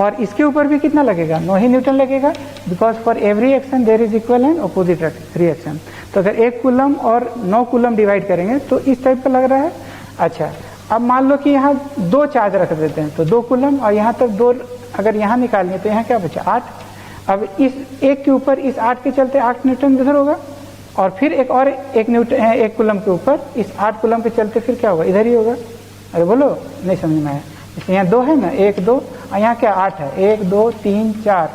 और इसके ऊपर भी कितना लगेगा, 9 ही न्यूटन लगेगा, because for every action there is equal and opposite reaction. तो अगर 1 कूलम और 9 कूलम डिवाइड करेंगे तो इस टाइप का लग रहा है। अच्छा, अब मान लो कि यहाँ 2 चार्ज रख देते हैं, तो 2 कूलम और यहाँ तक 2 अगर यहाँ निकालेंगे तो यहाँ क्या बचा 8। अब इस 1 के ऊपर इस 8 के चलते 8 न्यूटन इधर होगा, और फिर एक और 1 न्यूटन 1 कूलम के ऊपर इस 8 कूलम के चलते फिर क्या होगा, इधर ही होगा। अरे बोलो, नहीं समझ में आया, इसलिए यहाँ 2 है ना, 1 2 और यहाँ क्या 8 है, 1 2 3 4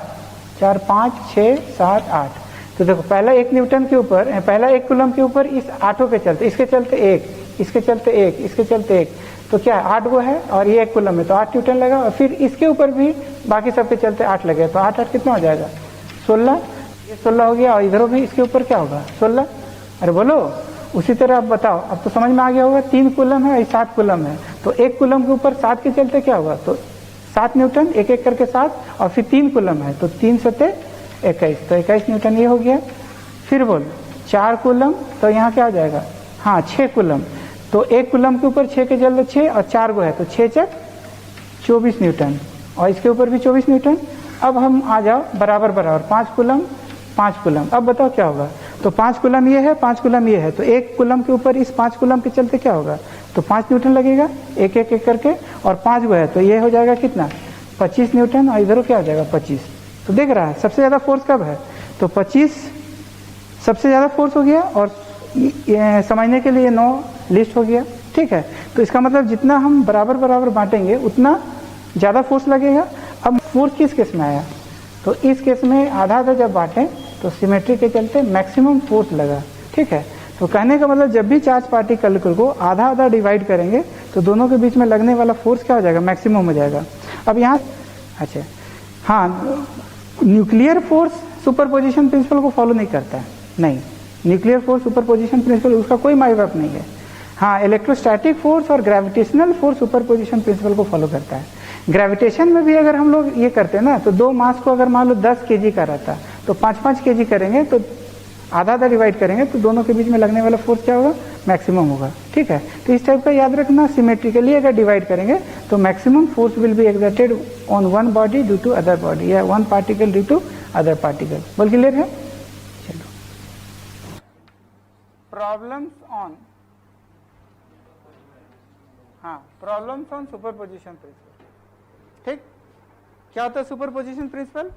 4 5 6 7 8। तो देखो पहला 1 न्यूटन के ऊपर, पहला 1 कूलम के ऊपर इस 8 के चलते, इसके चलते 1, इसके चलते 1, इसके चलते 1, तो क्या 8 वो है और ये 1 कूलम है, तो 8 न्यूटन लगा, और फिर इसके ऊपर भी बाकी सबके चलते 8 लगे, तो 8 8 कितना हो जाएगा 16, ये 16 हो गया, और इधरों भी इसके ऊपर क्या होगा 16। अरे बोलो, उसी तरह अब बताओ, अब तो समझ में आ गया होगा, 3 कूलम है, 7 कूलम है, तो 1 कूलम के ऊपर 7 के चलते क्या होगा, तो 7 न्यूटन, एक एक करके 7, और फिर 3 कूलम है, तो 3 7 21, तो 21 न्यूटन ये हो गया। फिर बोल 4 कूलम, तो यहाँ क्या हो जाएगा, हाँ 6 कूलम, तो 1 कूलम के ऊपर 6 के चलते 6 और 4 गो है, तो 6 चक 24 न्यूटन, और इसके ऊपर भी 24 न्यूटन। अब हम आ जाओ बराबर बराबर, 5 कूलम 5 कूलम, अब बताओ क्या होगा, तो 5 कूलम ये है, 5 कूलम ये है, तो 1 कूलम के ऊपर इस 5 कूलम के चलते क्या होगा, तो 5 न्यूटन लगेगा एक एक एक करके, और 5 वो है तो ये हो जाएगा कितना 25 न्यूटन, और इधर क्या हो जाएगा 25। तो देख रहा है सबसे ज्यादा फोर्स कब है, तो 25 सबसे ज्यादा फोर्स हो गया, और समझने के लिए 9 लिस्ट हो गया। ठीक है, तो इसका मतलब जितना हम बराबर बराबर बांटेंगे उतना ज्यादा फोर्स लगेगा। अब फोर्स किस केस में आया, तो इस केस में आधा आधा जब बांटे तो सिमेट्री के चलते मैक्सिमम फोर्स लगा। ठीक है, तो कहने का मतलब जब भी चार्ज पार्टिकल को आधा आधा डिवाइड करेंगे तो दोनों के बीच में लगने वाला फोर्स क्या हो जाएगा, मैक्सिमम हो जाएगा। अब यहाँ अच्छा हाँ, न्यूक्लियर फोर्स सुपरपोजिशन प्रिंसिपल को फॉलो नहीं करता है, नहीं, न्यूक्लियर फोर्स सुपरपोजिशन प्रिंसिपल उसका कोई माई बाप नहीं है। हाँ, इलेक्ट्रोस्टैटिक फोर्स और ग्रेविटेशनल फोर्स सुपरपोजिशन प्रिंसिपल को फॉलो करता है। ग्रेविटेशन में भी अगर हम लोग ये करते हैं ना, तो दो मास को अगर मान लो 10 kg का रहता तो 5-5 kg करेंगे तो आधा आधा डिवाइड करेंगे तो दोनों के बीच में लगने वाला फोर्स क्या होगा, मैक्सिमम होगा। ठीक है, तो इस टाइप का याद रखना, सिमेट्रिकली अगर डिवाइड करेंगे तो maximum force will be exerted on one body due to other body, या one particle due to other particle. बोल क्लियर है? चलो, प्रॉब्लम्स ऑन, हाँ, प्रॉब्लम्स ऑन सुपरपोजिशन प्रिंसिपल। ठीक, क्या होता है सुपरपोजिशन प्रिंसिपल,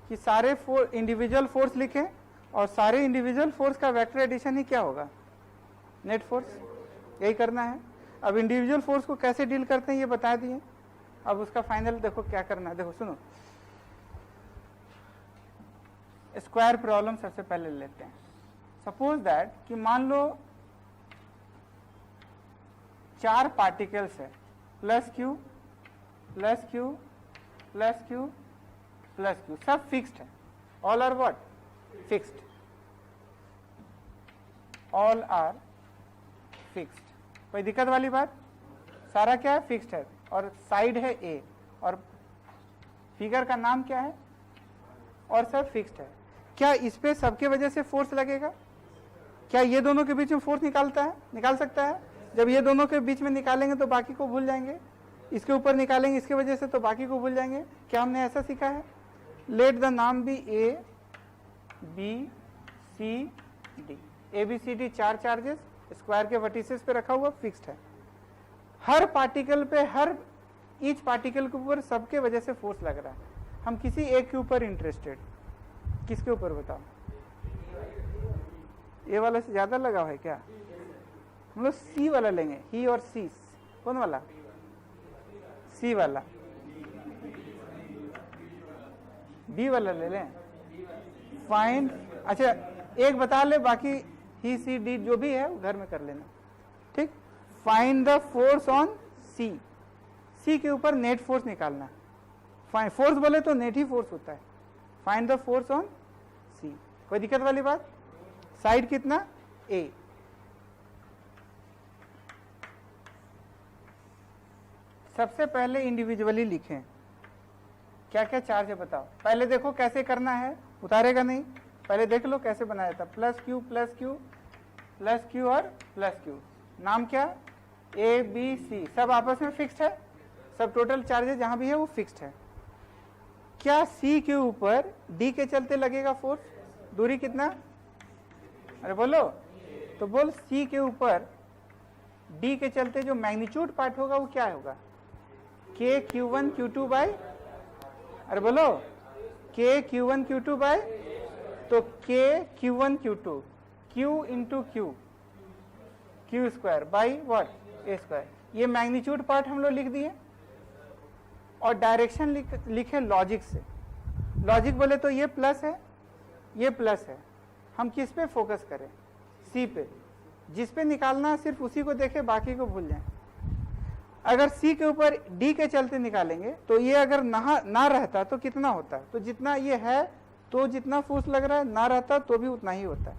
कि सारे इंडिविजुअल फोर्स लिखें और सारे इंडिविजुअल फोर्स का वेक्टर एडिशन ही क्या होगा, नेट फोर्स, यही करना है। अब इंडिविजुअल फोर्स को कैसे डील करते हैं ये बता दिए, अब उसका फाइनल देखो क्या करना है। देखो सुनो, स्क्वायर प्रॉब्लम सबसे पहले लेते हैं। सपोज दैट कि मान लो 4 पार्टिकल्स है, plus Q plus Q plus Q plus Q, सब फिक्स्ड है, all are what, fixed, all are fixed. कोई दिक्कत वाली बात, सारा क्या है, फिक्स्ड है, और साइड है ए, और फिगर का नाम क्या है, और सब फिक्स्ड है। क्या इस पे सबके वजह से फोर्स लगेगा, क्या ये दोनों के बीच में फोर्स निकालता है, निकाल सकता है? जब ये दोनों के बीच में निकालेंगे तो बाकी को भूल जाएंगे, इसके ऊपर निकालेंगे इसके वजह से तो बाकी को भूल जाएंगे। क्या हमने ऐसा सीखा है? लेट द नाम be A B C D, A B C D 4 charges square के वर्टिसेस पे रखा हुआ, फिक्स्ड है। हर पार्टिकल पे, हर ईच पार्टिकल के ऊपर सबके वजह से फोर्स लग रहा है। हम किसी एक के ऊपर इंटरेस्टेड, किसके ऊपर बताओ? ए वाला से ज्यादा लगा है क्या? हम लोग सी वाला लेंगे, ही और सी, कौन वाला, सी वाला, बी वाला ले लें, फाइंड, अच्छा एक बता ले, बाकी ही सी डी जो भी है वो घर में कर लेना। ठीक, फाइंड द फोर्स ऑन सी, सी के ऊपर नेट फोर्स निकालना। फाइंड फोर्स बोले तो नेट ही फोर्स होता है, फाइंड द फोर्स ऑन सी। कोई दिक्कत वाली बात? साइड कितना, ए। सबसे पहले इंडिविजुअली लिखें क्या क्या चार्ज है बताओ। पहले देखो कैसे करना है, उतारेगा नहीं, पहले देख लो कैसे बनाया था। Plus Q plus Q plus Q और प्लस क्यू, नाम क्या, ए बी सी, सब आपस में फिक्स्ड है, सब टोटल चार्जेस जहां भी है वो फिक्स्ड है। क्या सी के ऊपर डी के चलते लगेगा फोर्स, दूरी कितना, अरे बोलो, तो बोल सी के ऊपर डी के चलते जो मैग्नीट्यूड पार्ट होगा वो क्या होगा, के Q1 Q2 बाय, अरे बोलो, के Q1 Q2 बाय, तो के Q1 Q2 Q into Q, Q square by what, A square. ये मैग्नीट्यूड पार्ट हम लोग लिख दिए, और डायरेक्शन लिखे लॉजिक से। लॉजिक बोले तो ये प्लस है, ये प्लस है, हम किस पे फोकस करें, सी पे, जिस पे निकालना है सिर्फ उसी को देखे, बाकी को भूल जाए। अगर सी के ऊपर डी के चलते निकालेंगे तो ये अगर ना रहता तो कितना होता, तो जितना ये है तो जितना फोर्स लग रहा है, ना रहता तो भी उतना ही होता है,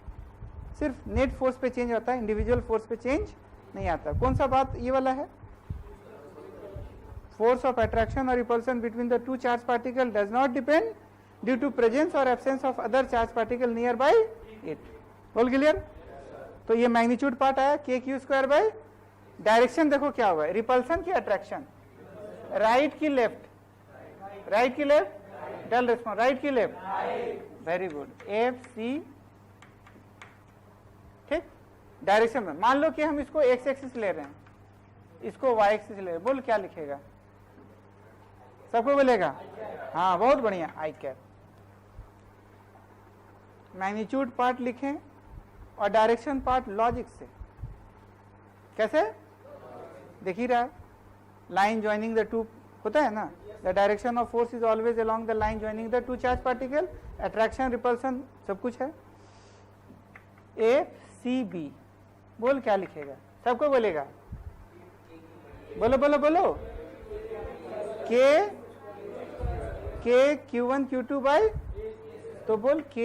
सिर्फ नेट फोर्स पे चेंज होता है, इंडिविजुअल फोर्स पे चेंज नहीं आता। कौन सा बात ये वाला है, फोर्स ऑफ अट्रैक्शन और repulsion between the two charge particle does not depend due to presence और absence of other charge particle near by it. बोल क्लियर? तो ये मैग्नीट्यूड पार्ट आया के क्यू स्क्वायर बाय, डायरेक्शन देखो क्या हुआ, रिपल्सन की अट्रैक्शन, राइट की लेफ्ट, राइट की लेफ्ट, डल रिस्पॉन्स, राइट की left, very good, F C. ठीक, डायरेक्शन में मान लो कि हम इसको एक्स एक्सिस ले रहे हैं, इसको y एक्सिस ले, बोल क्या लिखेगा? सबको बोलेगा? हाँ बहुत बढ़िया, आई कैप। मैग्नीट्यूड पार्ट लिखें और डायरेक्शन पार्ट लॉजिक से। कैसे? देख ही रहा है, लाइन ज्वाइनिंग द टू होता है ना, the direction of force is always along the line joining the two charge particle, attraction repulsion सब कुछ है। FCB, बोल क्या लिखेगा? सबको बोलेगा? बोलो बोलो बोलो। K Q1 Q2 बाय, तो बोल K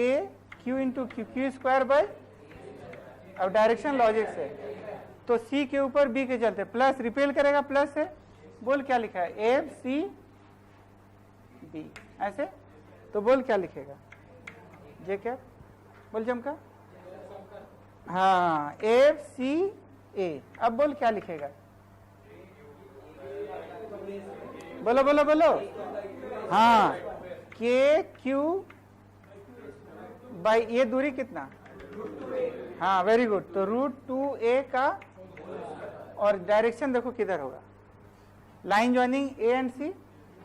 Q into Q square by, अब डायरेक्शन लॉजिक से, तो C के ऊपर B के चलते प्लस रिपेल करेगा प्लस से, बोल क्या लिखा है? FCB, ऐसे तो बोल क्या लिखेगा? जे क्या? बोल चमका। हाँ FCA, अब बोल क्या लिखेगा? बोलो बोलो बोलो। हाँ KQ बाई, ये दूरी कितना? हाँ वेरी गुड, तो √2a का, और डायरेक्शन देखो किधर होगा, line joining A and C,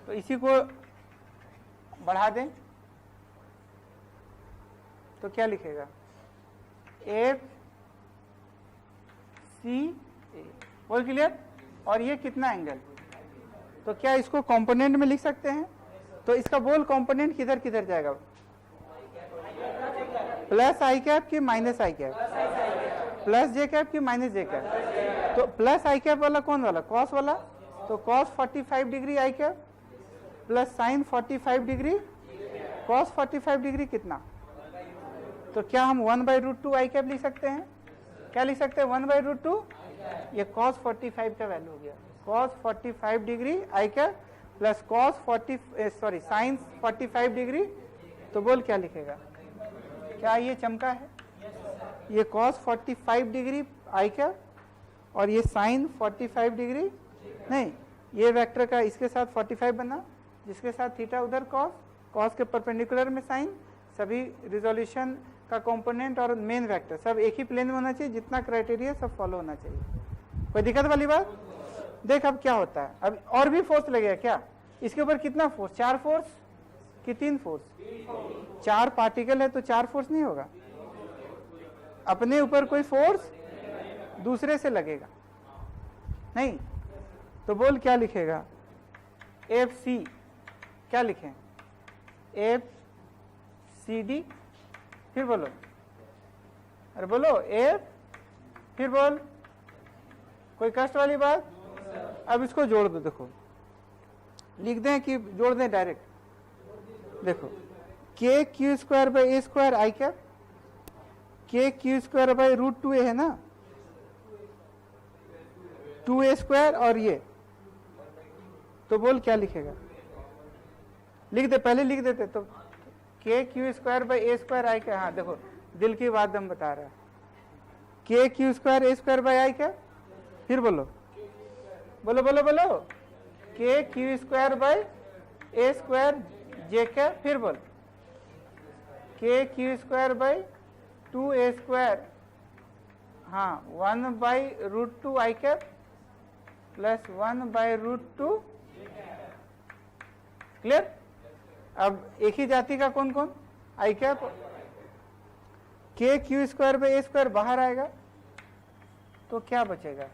तो इसी को बढ़ा दें तो क्या लिखेगा? FCA, बोल क्लियर? और ये कितना एंगल? तो क्या इसको कंपोनेंट में लिख सकते हैं? तो इसका बोल कंपोनेंट किधर किधर जाएगा? प्लस आई कैप की माइनस आई कैप, प्लस जे कैप की माइनस जे कैप, तो प्लस आई कैप वाला कौन वाला? कॉस वाला, तो cos 45 degree I cap plus sign 45 degree, cos 45 degree कितना? तो क्या हम 1/√2 आई कैप लिख सकते हैं? क्या लिख सकते हैं? 1/√2, ये कॉस 45 का वैल्यू हो गया, cos 45 degree I cap plus cos sine 45 degree, तो बोल क्या लिखेगा? क्या ये चमका है? ये कॉस 45 डिग्री आई कैप और ये साइन 45 डिग्री, नहीं ये वेक्टर का इसके साथ 45 बना, जिसके साथ थीटा उधर कॉस, कॉस के परपेंडिकुलर में साइन, सभी रिजोल्यूशन का कंपोनेंट और मेन वेक्टर सब एक ही प्लेन में होना चाहिए, जितना क्राइटेरिया सब फॉलो होना चाहिए। कोई दिक्कत वाली बात? देख अब क्या होता है, अब और भी फोर्स लगेगा क्या? इसके ऊपर कितना फोर्स? 4 फोर्स कि 3 फोर्स? 4 पार्टिकल है तो 4 फोर्स नहीं होगा, अपने ऊपर कोई फोर्स दूसरे से लगेगा नहीं, तो बोल क्या लिखेगा? FC, क्या लिखें? FCD, फिर बोलो, अरे बोलो F, फिर बोल, कोई कष्ट वाली बात? अब इसको जोड़ दो, देखो लिख दें कि जोड़ दें डायरेक्ट? देखो KQ square by A square I cap, KQ square by √2a है ना, 2a स्क्वायर, और ये तो बोल क्या लिखेगा? लिख दे, पहले लिख देते तो KQ square by A square I cap, हाँ देखो दिल की बात दम बता रहा है, KQ square A square by I cap, फिर बोलो बोलो बोलो बोलो, KQ square by A square J cap, फिर बोल KQ square by 2a square, हाँ 1/√2 आई कैप प्लस 1/√2, क्लियर? अब एक ही जाति का कौन कौन? I cap, KQ square by A square बाहर आएगा तो क्या बचेगा?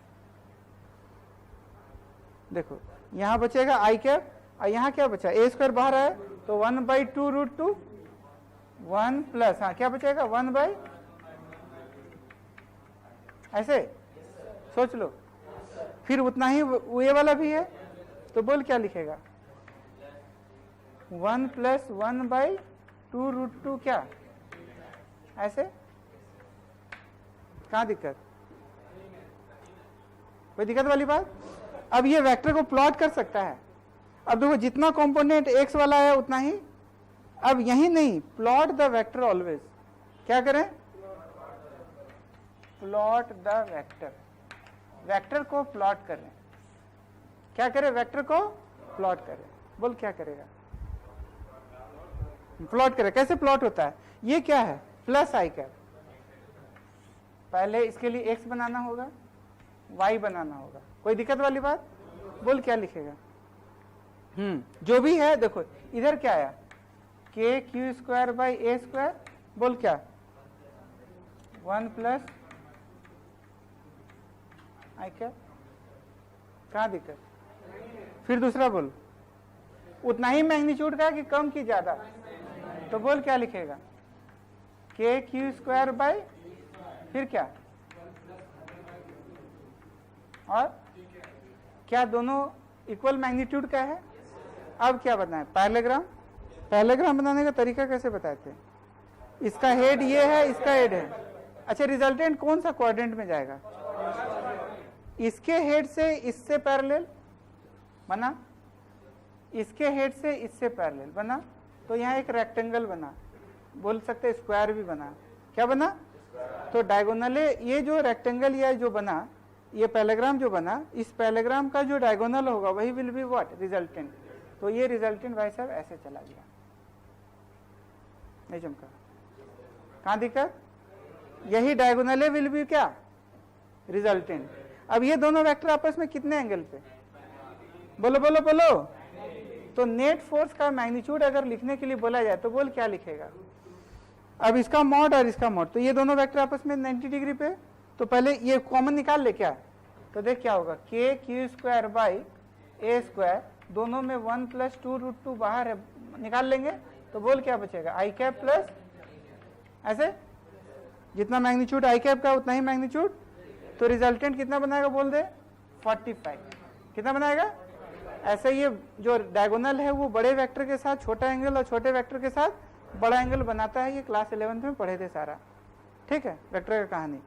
देखो यहां बचेगा आई कैप, और यहां क्या बचा? A स्क्वायर बाहर आया तो 1/2√2, 1 प्लस, हाँ क्या बचेगा? 1/, ऐसे सोच लो, फिर उतना ही ये वाला भी है, तो बोल क्या लिखेगा? 1 प्लस 1/2√2, क्या ऐसे? कहाँ दिक्कत? कोई दिक्कत वाली बात? अब ये वेक्टर को प्लॉट कर सकता है, अब देखो जितना कंपोनेंट x वाला है उतना ही, अब यही नहीं, प्लॉट द वेक्टर ऑलवेज, क्या करें? प्लॉट द वेक्टर, वेक्टर को प्लॉट करें, क्या करें? वेक्टर को प्लॉट करें, बोल क्या करेगा? प्लॉट करें। कैसे प्लॉट होता है? ये क्या है? प्लस आई कैप, पहले इसके लिए x बनाना होगा, y बनाना होगा, कोई दिक्कत वाली बात? बोल क्या लिखेगा? जो भी है देखो इधर क्या आया, के Q square by A square, बोल क्या 1 प्लस आई क्या, कहाँ दिक्कत? फिर दूसरा बोल, उतना ही मैग्नीट्यूड का कि कम की ज्यादा, तो बोल क्या लिखेगा, के क्यू स्क्वायर बाई फिर क्या, और क्या दोनों इक्वल मैग्नीट्यूड का है? अब क्या बताएं, पैरेललोग्राम। पैरेललोग्राम बनाने का तरीका कैसे बताते हैं? इसका हेड ये है, इसका हेड है। अच्छा, रिजल्टेंट कौन सा क्वाड्रेंट में जाएगा? इसके हेड से इससे पैरेलल बना, इसके हेड से इससे पैरेलल बना, तो यहाँ एक रेक्टेंगल बना, बोल सकते स्क्वायर भी बना। क्या बना? तो डायगोनले ये जो रेक्टेंगल या जो बना, ये पैरेललोग्राम जो बना, इस पैरेललोग्राम का जो डायगोनल होगा वही विल बी व्हाट, रिजल्टेंट। तो ये रिजल्टेंट भाई साहब ऐसे चला गया, नहीं चमका, कहाँ दिक्कत? यही डायगोनले विल बी क्या, रिजल्टेंट। अब ये दोनों वेक्टर आपस में कितने एंगल पे? बोलो बोलो बोलो। तो नेट फोर्स का मैग्नीट्यूड अगर लिखने के लिए बोला जाए तो बोल क्या लिखेगा? अब इसका मॉड और इसका मॉड, तो ये दोनों वेक्टर आपस में 90 डिग्री पे, तो पहले ये कॉमन निकाल ले क्या, तो देख क्या होगा, के Q square by A square, दोनों में 1 प्लस 2√2 बाहर है, निकाल लेंगे, तो बोल क्या बचेगा, आई कैप प्लस, ऐसे जितना मैग्नीट्यूड आई कैप का उतना ही मैग्नीट्यूड, तो रिजल्टेंट कितना बनाएगा बोल दे, 45। कितना बनाएगा? ऐसे ये जो डायगोनल है वो बड़े वेक्टर के साथ छोटा एंगल और छोटे वेक्टर के साथ बड़ा एंगल बनाता है, ये क्लास 11th में पढ़े थे सारा, ठीक है, वेक्टर का कहानी।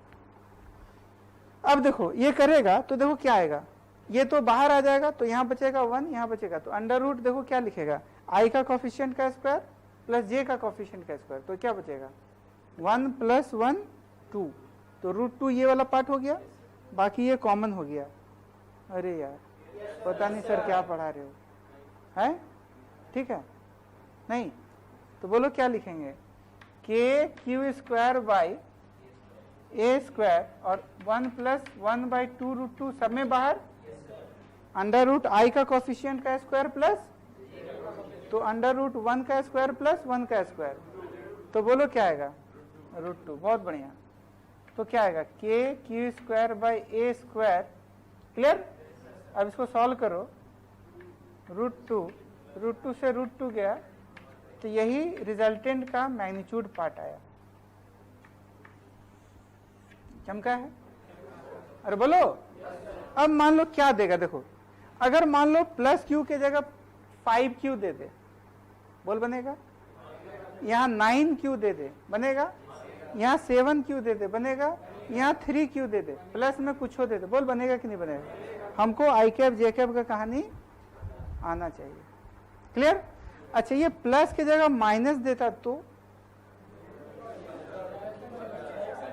अब देखो ये करेगा तो देखो क्या आएगा, ये तो बाहर आ जाएगा, तो यहाँ बचेगा 1, यहाँ बचेगा, तो अंडर रूट देखो क्या लिखेगा, आई का कोफिशिएंट का स्क्वायर प्लस जे का कोफिशिएंट का स्क्वायर, तो क्या बचेगा 1 प्लस 1 2, तो √2 ये वाला पार्ट हो गया, बाकी ये कॉमन हो गया। अरे यार पता नहीं सर क्या पढ़ा रहे हो, है ठीक है नहीं, तो बोलो क्या लिखेंगे, के Q square by A square और 1 प्लस 1 बाई 2√2 सब में बाहर, अंडर रूट आई का कोफिशिएंट का स्क्वायर प्लस, तो अंडर रूट 1 का स्क्वायर प्लस 1 का स्क्वायर, तो बोलो क्या आएगा √2। बहुत बढ़िया, तो क्या आएगा, के Q square by A square, clear. अब इसको सॉल्व करो, √2 से √2 गया, तो यही रिजल्टेंट का मैग्नीट्यूड पार्ट आया, चमका है। अरे बोलो, अब मान लो क्या देगा, देखो अगर मान लो प्लस क्यू के जगह 5q दे दे, बोल बनेगा, यहाँ 9q दे दे बनेगा, यहाँ 7q दे दे बनेगा, यहाँ 3q दे दे, प्लस में कुछ हो दे दे, बोल बनेगा कि नहीं बनेगा? हमको आई कैप जे कैप का कहानी आना चाहिए, क्लियर। अच्छा ये प्लस की जगह माइनस देता, तो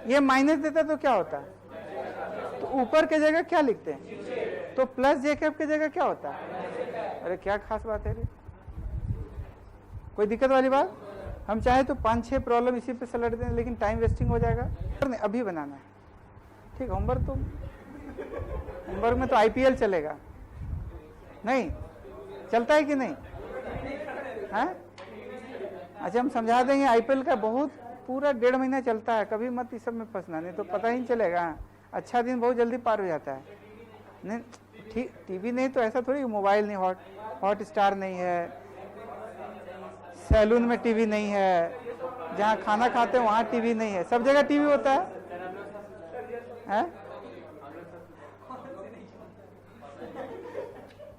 ये माइनस देता तो क्या होता, तो ऊपर के जगह क्या लिखते हैं, तो प्लस जे कैप की जगह क्या होता। अरे क्या खास बात है रे, कोई दिक्कत वाली बात? हम चाहे तो 5-6 प्रॉब्लम इसी पे सलट दें, लेकिन टाइम वेस्टिंग हो जाएगा, अभी बनाना है, ठीक। होमवर्क में तो आईपीएल चलेगा, नहीं चलता है कि नहीं है? अच्छा हम समझा देंगे, आईपीएल का बहुत पूरा 1.5 महीना चलता है, कभी मत इस सब में फंसना, नहीं तो पता ही नहीं चलेगा, अच्छा दिन बहुत जल्दी पार हो जाता है। नहीं ठीक, टीवी नहीं तो ऐसा थोड़ी, मोबाइल नहीं, हॉट स्टार नहीं है, सैलून में टीवी नहीं है, जहाँ खाना खाते हैं वहाँ टीवी नहीं है, सब जगह टीवी होता है?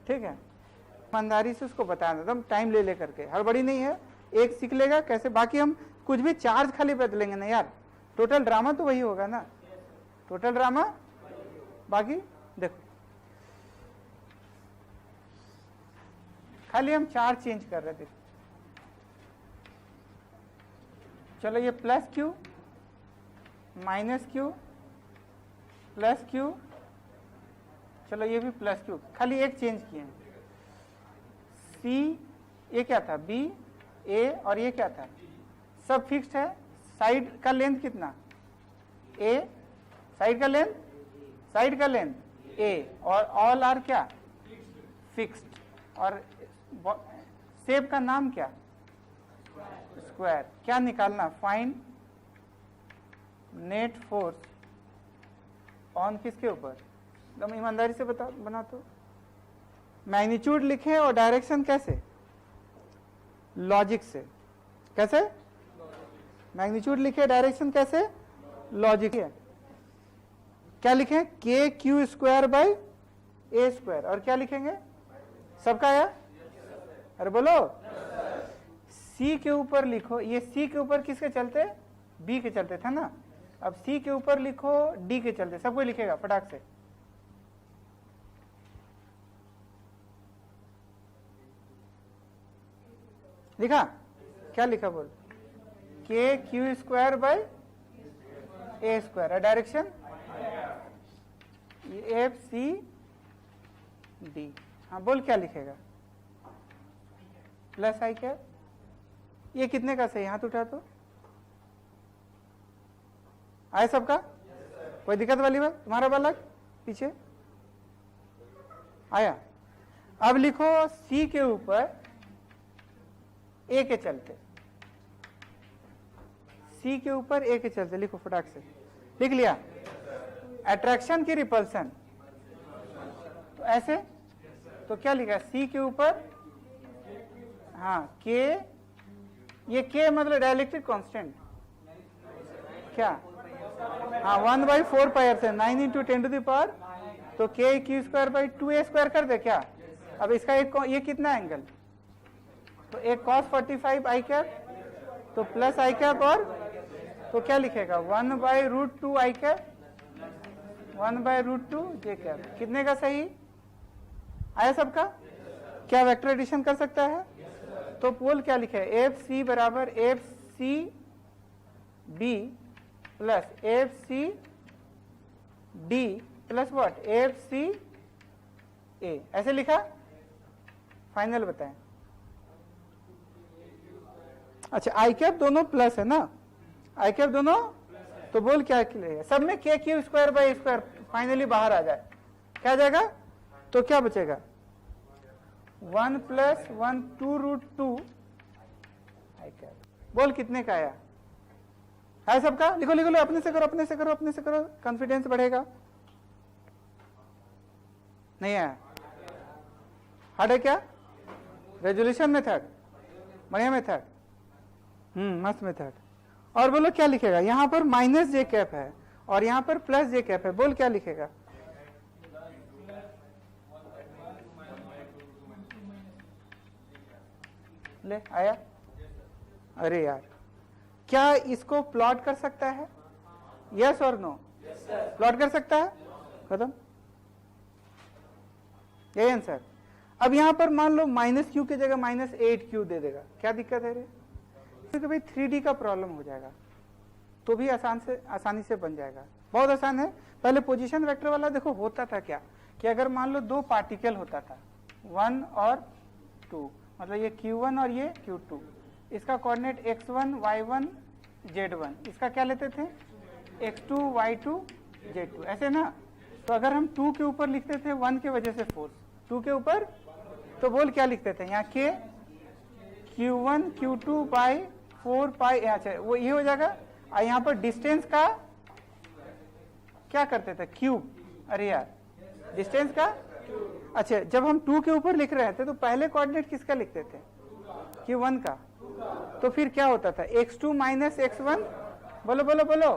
ठीक है, ईमानदारी से उसको बताना, एकदम टाइम ले ले करके, हड़बड़ी नहीं है, एक सीख लेगा कैसे, बाकी हम कुछ भी चार्ज खाली बदलेंगे ना यार, टोटल ड्रामा तो वही होगा ना, टोटल ड्रामा। बाकी देखो खाली हम चार्ज चेंज कर रहे थे, चलो ये plus Q minus Q plus Q, चलो ये भी प्लस क्यू, खाली एक चेंज किए, सी ये क्या था, बी ए, और ये क्या था, सब फिक्स्ड है। साइड का लेंथ कितना, ए, साइड का लेंथ ए, और ऑल आर क्या, फिक्स्ड, और शेप का नाम क्या, स्क्वायर। क्या निकालना, फाइंड नेट फोर्स ऑन किसके ऊपर, एकदम ईमानदारी से बता बना। तो मैग्नीट्यूड लिखे और डायरेक्शन कैसे, लॉजिक से। कैसे, मैग्नीट्यूड लिखे, डायरेक्शन कैसे, लॉजिक है। क्या लिखें, के Q square by A square, और क्या लिखेंगे, सबका आया, अरे बोलो, सी के ऊपर लिखो, ये सी के ऊपर किसके चलते, बी के चलते था ना, अब सी के ऊपर लिखो डी के चलते, सब कोई लिखेगा फटाक से। लिखा, क्या लिखा बोल, K Q square by A square, direction F C D. हाँ बोल, क्या लिखेगा, प्लस आई क्या, ये कितने का सही, हाथ उठा तो, आए सबका, कोई दिक्कत वाली बात, तुम्हारा बालक पीछे आया। अब लिखो सी के ऊपर ए के चलते, सी के ऊपर ए के चलते, लिखो फटाक से, लिख लिया, अट्रैक्शन की रिपल्सन, तो ऐसे, तो क्या लिखा, सी के ऊपर, हाँ के, ये के मतलब डाइलेक्ट्रिक कांस्टेंट, क्या, हाँ 1/4 पाई से 9 इंटू 10 टू द पावर, तो के Q square by 2a square कर दे क्या। अब इसका एक, ये कितना एंगल, तो एक cos 45 आई कैप, तो प्लस आई कैप, और तो क्या लिखेगा 1/√2 आई कैप, 1/√2 जे कैप, कितने का सही आया सबका। क्या वेक्टर एडिशन कर सकता है, तो पोल क्या लिखे, एफ सी बराबर F C B plus F C D plus what, F C A, ऐसे लिखा, फाइनल बताएं। अच्छा आई कैप दोनों प्लस है ना, आई कैप दोनों, तो बोल क्या है, सब में के Q square by square finally बाहर आ जाए, क्या आ जाएगा, तो क्या बचेगा 1 + 1 2√2 आई कैप, बोल कितने का आया, है सबका, लिखो लिखो लो, अपने से करो, अपने से करो, अपने से करो, कॉन्फिडेंस बढ़ेगा। नहीं आया, हार्ड है क्या, रेजोल्यूशन मेथड, बढ़िया मेथड, मस्त मेथड। और बोलो क्या लिखेगा, यहां पर माइनस जे कैप है और यहां पर प्लस जे कैप है, बोल क्या लिखेगा, ले आया, अरे यार क्या इसको प्लॉट कर सकता है, यस और नो, प्लॉट कर सकता है, खत्म, यही आंसर। अब यहां पर मान लो -q की जगह -8q दे देगा, क्या दिक्कत है रे, क्योंकि भाई 3D का प्रॉब्लम हो जाएगा, तो भी आसानी से बन जाएगा, बहुत आसान है। पहले पोजीशन वेक्टर वाला देखो होता था क्या, कि अगर मान लो दो पार्टिकल होता था 1 और 2, मतलब ये q1 और ये q2, इसका कोऑर्डिनेट x1 y1 z1, इसका क्या लेते थे x2 y2 z2, ऐसे ना। तो अगर हम 2 के ऊपर लिखते थे 1 के वजह से फोर्स, 2 के ऊपर, तो बोल क्या लिखते थे, यहाँ के q1 q2 बाई 4 पाई, अच्छा वो ये हो जाएगा। और यहाँ पर डिस्टेंस का क्या करते थे, क्यूब, अरे यार डिस्टेंस का, अच्छा जब हम 2 के ऊपर लिख रहे थे तो पहले कोऑर्डिनेट किसका लिखते थे, q1 का, तो फिर क्या होता था x2 माइनस x1, बोलो बोलो बोलो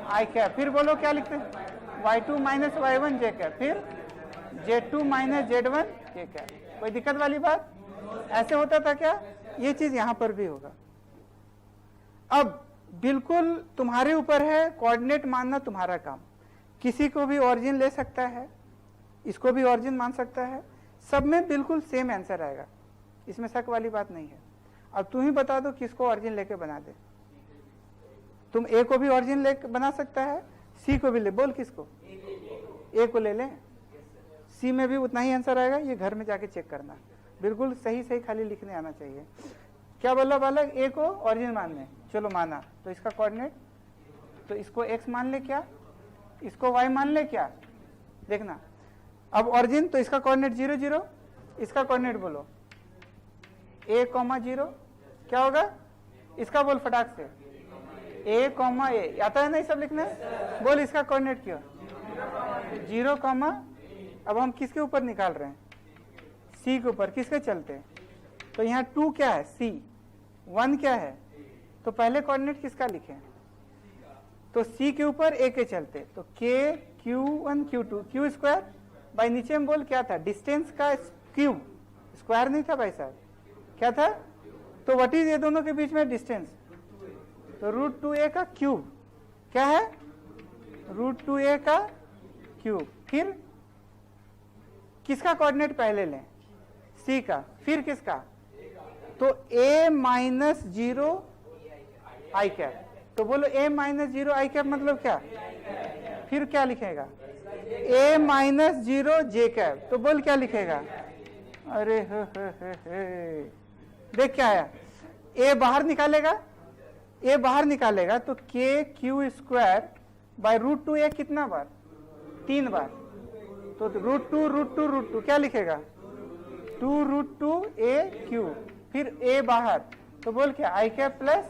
आई कैप, फिर बोलो क्या लिखते हैं y2 माइनस y1 जे कैप, फिर z2 माइनस z1 जे कैप, कोई दिक्कत वाली बात, ऐसे होता था क्या, ये चीज यहां पर भी होगा। अब बिल्कुल तुम्हारे ऊपर है, कोऑर्डिनेट मानना तुम्हारा काम, किसी को भी ऑरिजिन ले सकता है, इसको भी ऑरिजिन मान सकता है, सब में बिल्कुल सेम आंसर आएगा, इसमें शक वाली बात नहीं है। अब तुम ही बता दो किसको ऑरिजिन लेके बना दे, तुम ए को भी ऑरिजिन लेके बना सकता है, सी को भी ले, बोल किसको, ए को ले लें, सी में भी उतना ही आंसर आएगा, ये घर में जाके चेक करना, बिल्कुल सही सही खाली लिखने आना चाहिए। क्या बोला बालक, ए को ऑरिजिन मान ले, चलो माना, तो इसका कोऑर्डिनेट, तो इसको x मान ले क्या, इसको y मान ले क्या, देखना अब ऑरिजिन, तो इसका कोऑर्डिनेट 0 0, इसका कोऑर्डिनेट बोलो a, 0, क्या होगा इसका बोल फटाक से a, a, आता है ना ये सब लिखना, बोल इसका कोऑर्डिनेट क्या 0, अब हम किसके ऊपर निकाल रहे हैं c के ऊपर, किसके चलते, तो यहाँ 2 क्या है c, 1 क्या है, तो पहले कोऑर्डिनेट किसका लिखें, तो c के ऊपर a के चलते, तो k q1 q2 q square by नीचे में बोल क्या था डिस्टेंस का क्यूब, स्क्वायर नहीं था भाई साहब, क्या था, तो व्हाट इज ये दोनों के बीच में डिस्टेंस, तो √2a का क्यूब, क्या है √2a का क्यूब, फिर किसका कोऑर्डिनेट पहले लें c का, फिर किसका, तो a माइनस 0 आई कैप, तो बोलो a माइनस 0 आई कैप मतलब क्या, फिर क्या लिखेगा a माइनस 0 जे कैप, तो बोल क्या लिखेगा, अरे हे। देख क्या आया, a बाहर निकालेगा, a बाहर निकालेगा तो k q square by √2a कितना बार, 3 बार, तो √2 क्या लिखेगा 2√2a क्यूब, फिर a बाहर, तो बोल क्या आई कैप प्लस,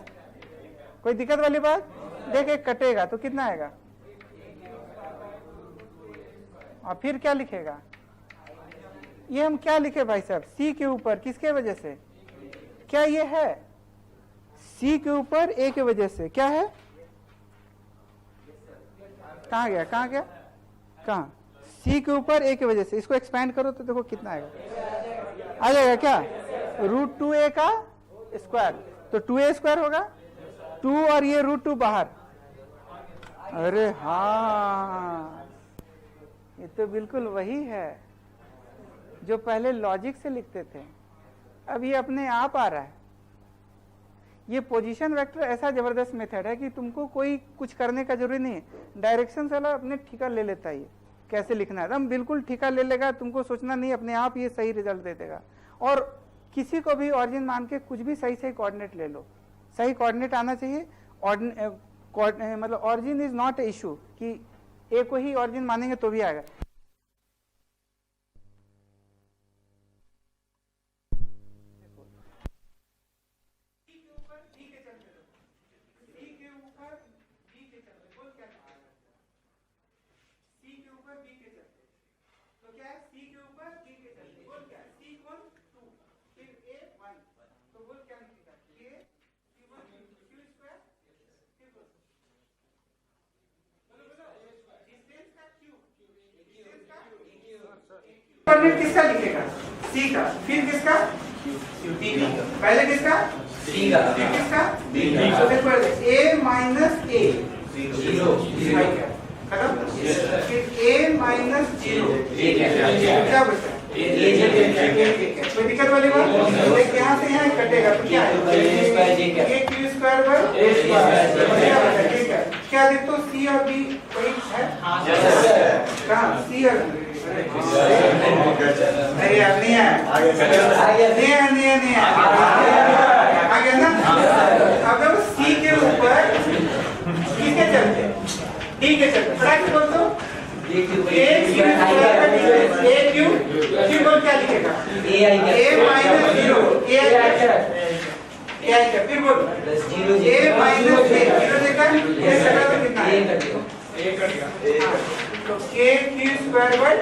कोई दिक्कत वाली बात, देख एक कटेगा तो कितना आएगा, और फिर क्या लिखेगा, ये हम क्या लिखे भाई साहब c के ऊपर, किसके वजह से, क्या ये है c के ऊपर a के वजह से, क्या है, कहाँ गया कहाँ c के ऊपर a के वजह से, इसको एक्सपेंड करो तो देखो कितना आएगा, आ जाएगा क्या √2a का स्क्वायर, तो 2a स्क्वायर होगा 2 और ये √2 बाहर, अरे हाँ ये तो बिल्कुल वही है जो पहले लॉजिक से लिखते थे, अब ये अपने आप आ रहा है। ये पोजीशन वेक्टर ऐसा जबरदस्त मेथड है कि तुमको कोई कुछ करने का जरूरी नहीं है, डायरेक्शन वाला अपने ठिका ले लेता है, ये कैसे लिखना है एकदम बिल्कुल ठिका ले लेगा, तुमको सोचना नहीं, अपने आप ये सही रिजल्ट दे देगा। और किसी को भी ऑरिजिन मान के कुछ भी सही सही कोऑर्डिनेट ले लो, सही कोऑर्डिनेट आना चाहिए, मतलब origin is not a issue कि ए को ही ऑरिजिन मानेंगे तो भी आएगा। कोऑर्डिनेट किसका लिखेगा c का, फिर किसका पहले किसका c का, फिर किसका b का, तो देखो a माइनस a 0 खत्म, फिर a माइनस 0 क्या बचा, कोई दिक्कत वाली बात, यहाँ से यहाँ कटेगा तो क्या है a q square by a square, ठीक है, क्या देखो c और b वही है, कहाँ c और b, अरे यार नहीं है, नहीं आ गया ना। अब जब C के ऊपर किसके चलते, D के चलते, फटाक से बोल दो a क्यू बोल क्या लिखेगा a माइनस 0 a फिर बोल a माइनस 0 देखा, ये सका तो कितना है a कटेगा, तो k q square by a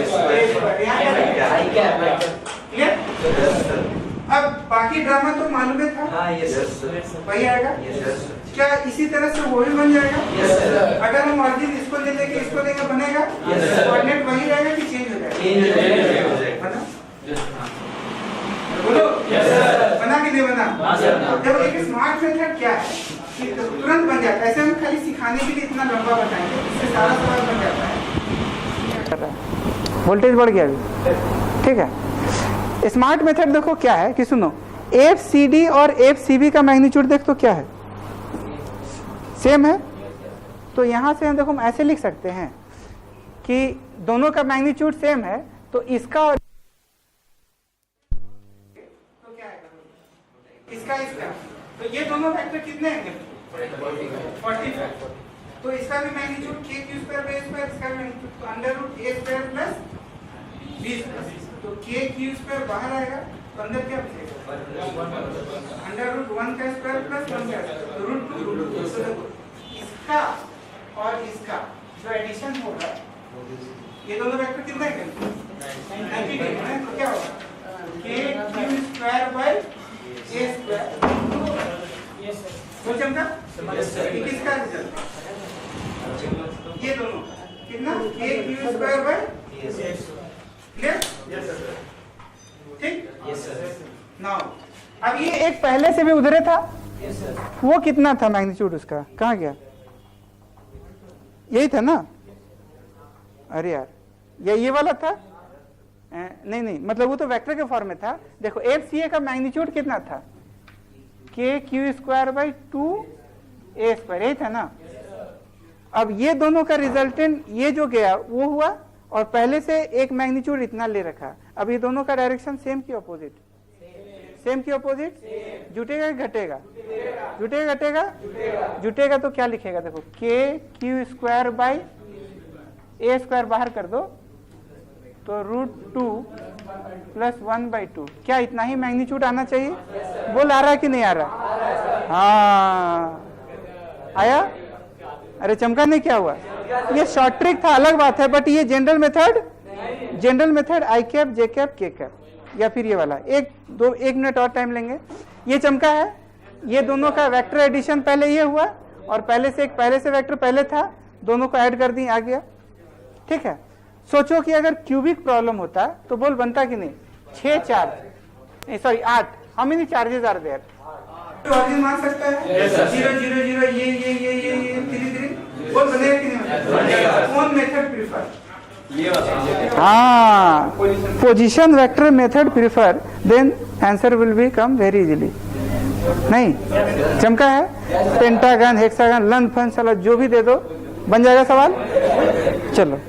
square, यहाँ क्या, अब बाकी ड्रामा तो मालूम है था, वही आएगा, क्या इसी तरह से वो भी बन जाएगा, अगर हम ऑरिजिन इसको ले लेके इसको लेके बनेगा, कोऑर्डिनेट वही रहेगा कि चेंज हो जाएगा, बोलो बना कि नहीं बना, जब एक स्मार्ट मेथड क्या है तुरंत बन जाता है, ऐसे हम खाली सिखाने के लिए इतना लंबा बताएंगे, इससे सारा सवाल बन जाता है, वोल्टेज बढ़ गया अभी, ठीक है। स्मार्ट मेथड देखो क्या है कि सुनो, FCD और FCB का मैग्नीट्यूड देख तो क्या है, सेम है, तो यहां से हम देखो हम ऐसे लिख सकते हैं कि दोनों का मैग्नीट्यूड सेम है, तो इसका और तो क्या है, इसका तो ये दोनों फैक्टर कितने हैं 45, तो इसका भी magnitude k Q square by square, इसका भी मैग्नीट्यूड तो under root a square plus b square, तो k क्यू स्क्वायर बाहर आएगा तो अंदर क्या बचेगा अंडर रूट 1 का स्क्वायर प्लस 1 का स्क्वायर, रूट 2 रूट 2। तो देखो इसका और इसका जो एडिशन होगा ये दोनों वेक्टर कितना है 90 डिग्री है, तो क्या होगा k Q square by a square. तो चमका ये किसका रिजल्ट, ये दोनों कितना k Q square by clear, ठीक। नाउ अब ये एक पहले से भी उधरे था, वो कितना था मैग्नीट्यूड उसका, कहाँ गया, यही था ना, अरे यार ये वाला था, नहीं नहीं मतलब वो तो वेक्टर के फॉर्म में था। देखो एफ सी ए का मैग्नीट्यूड कितना था के Q square by 2a square, यही था ना। अब ये दोनों का रिजल्टेंट ये जो गया वो हुआ और पहले से एक मैग्नीट्यूड इतना ले रखा। अब ये दोनों का डायरेक्शन सेम की अपोजिट, सेम की अपोजिट, जुटेगा कि घटेगा, जुटेगा घटेगा, जुटेगा तो क्या लिखेगा, देखो के Q square by a square बाहर कर दो तो रूट 2 प्लस 1/2, क्या इतना ही मैग्नीट्यूड आना चाहिए, बोल आ रहा है कि नहीं आ रहा, हाँ आया, अरे चमका नहीं, क्या हुआ, ये शॉर्ट ट्रिक था अलग बात है, बट ये general method I cap J cap के कैप या फिर ये वाला, एक मिनट और टाइम लेंगे। ये चमका है, ये दोनों का वेक्टर एडिशन पहले ये हुआ और पहले से वेक्टर पहले था, दोनों को ऐड कर दी, आ गया, ठीक है। सोचो कि अगर क्यूबिक प्रॉब्लम होता तो बोल बनता कि नहीं, 6 charge, sorry 8, how many charges are there, origin मान सकता है 0 0 0 ये 3 3, बोल बनेगा कि नहीं बनेगा, कौन मेथड प्रीफर, हाँ position vector method prefer, then answer will be come very easily. नहीं चमका है, पेंटागन हेक्सागन लन फन साला जो भी दे दो बन जाएगा सवाल। चलो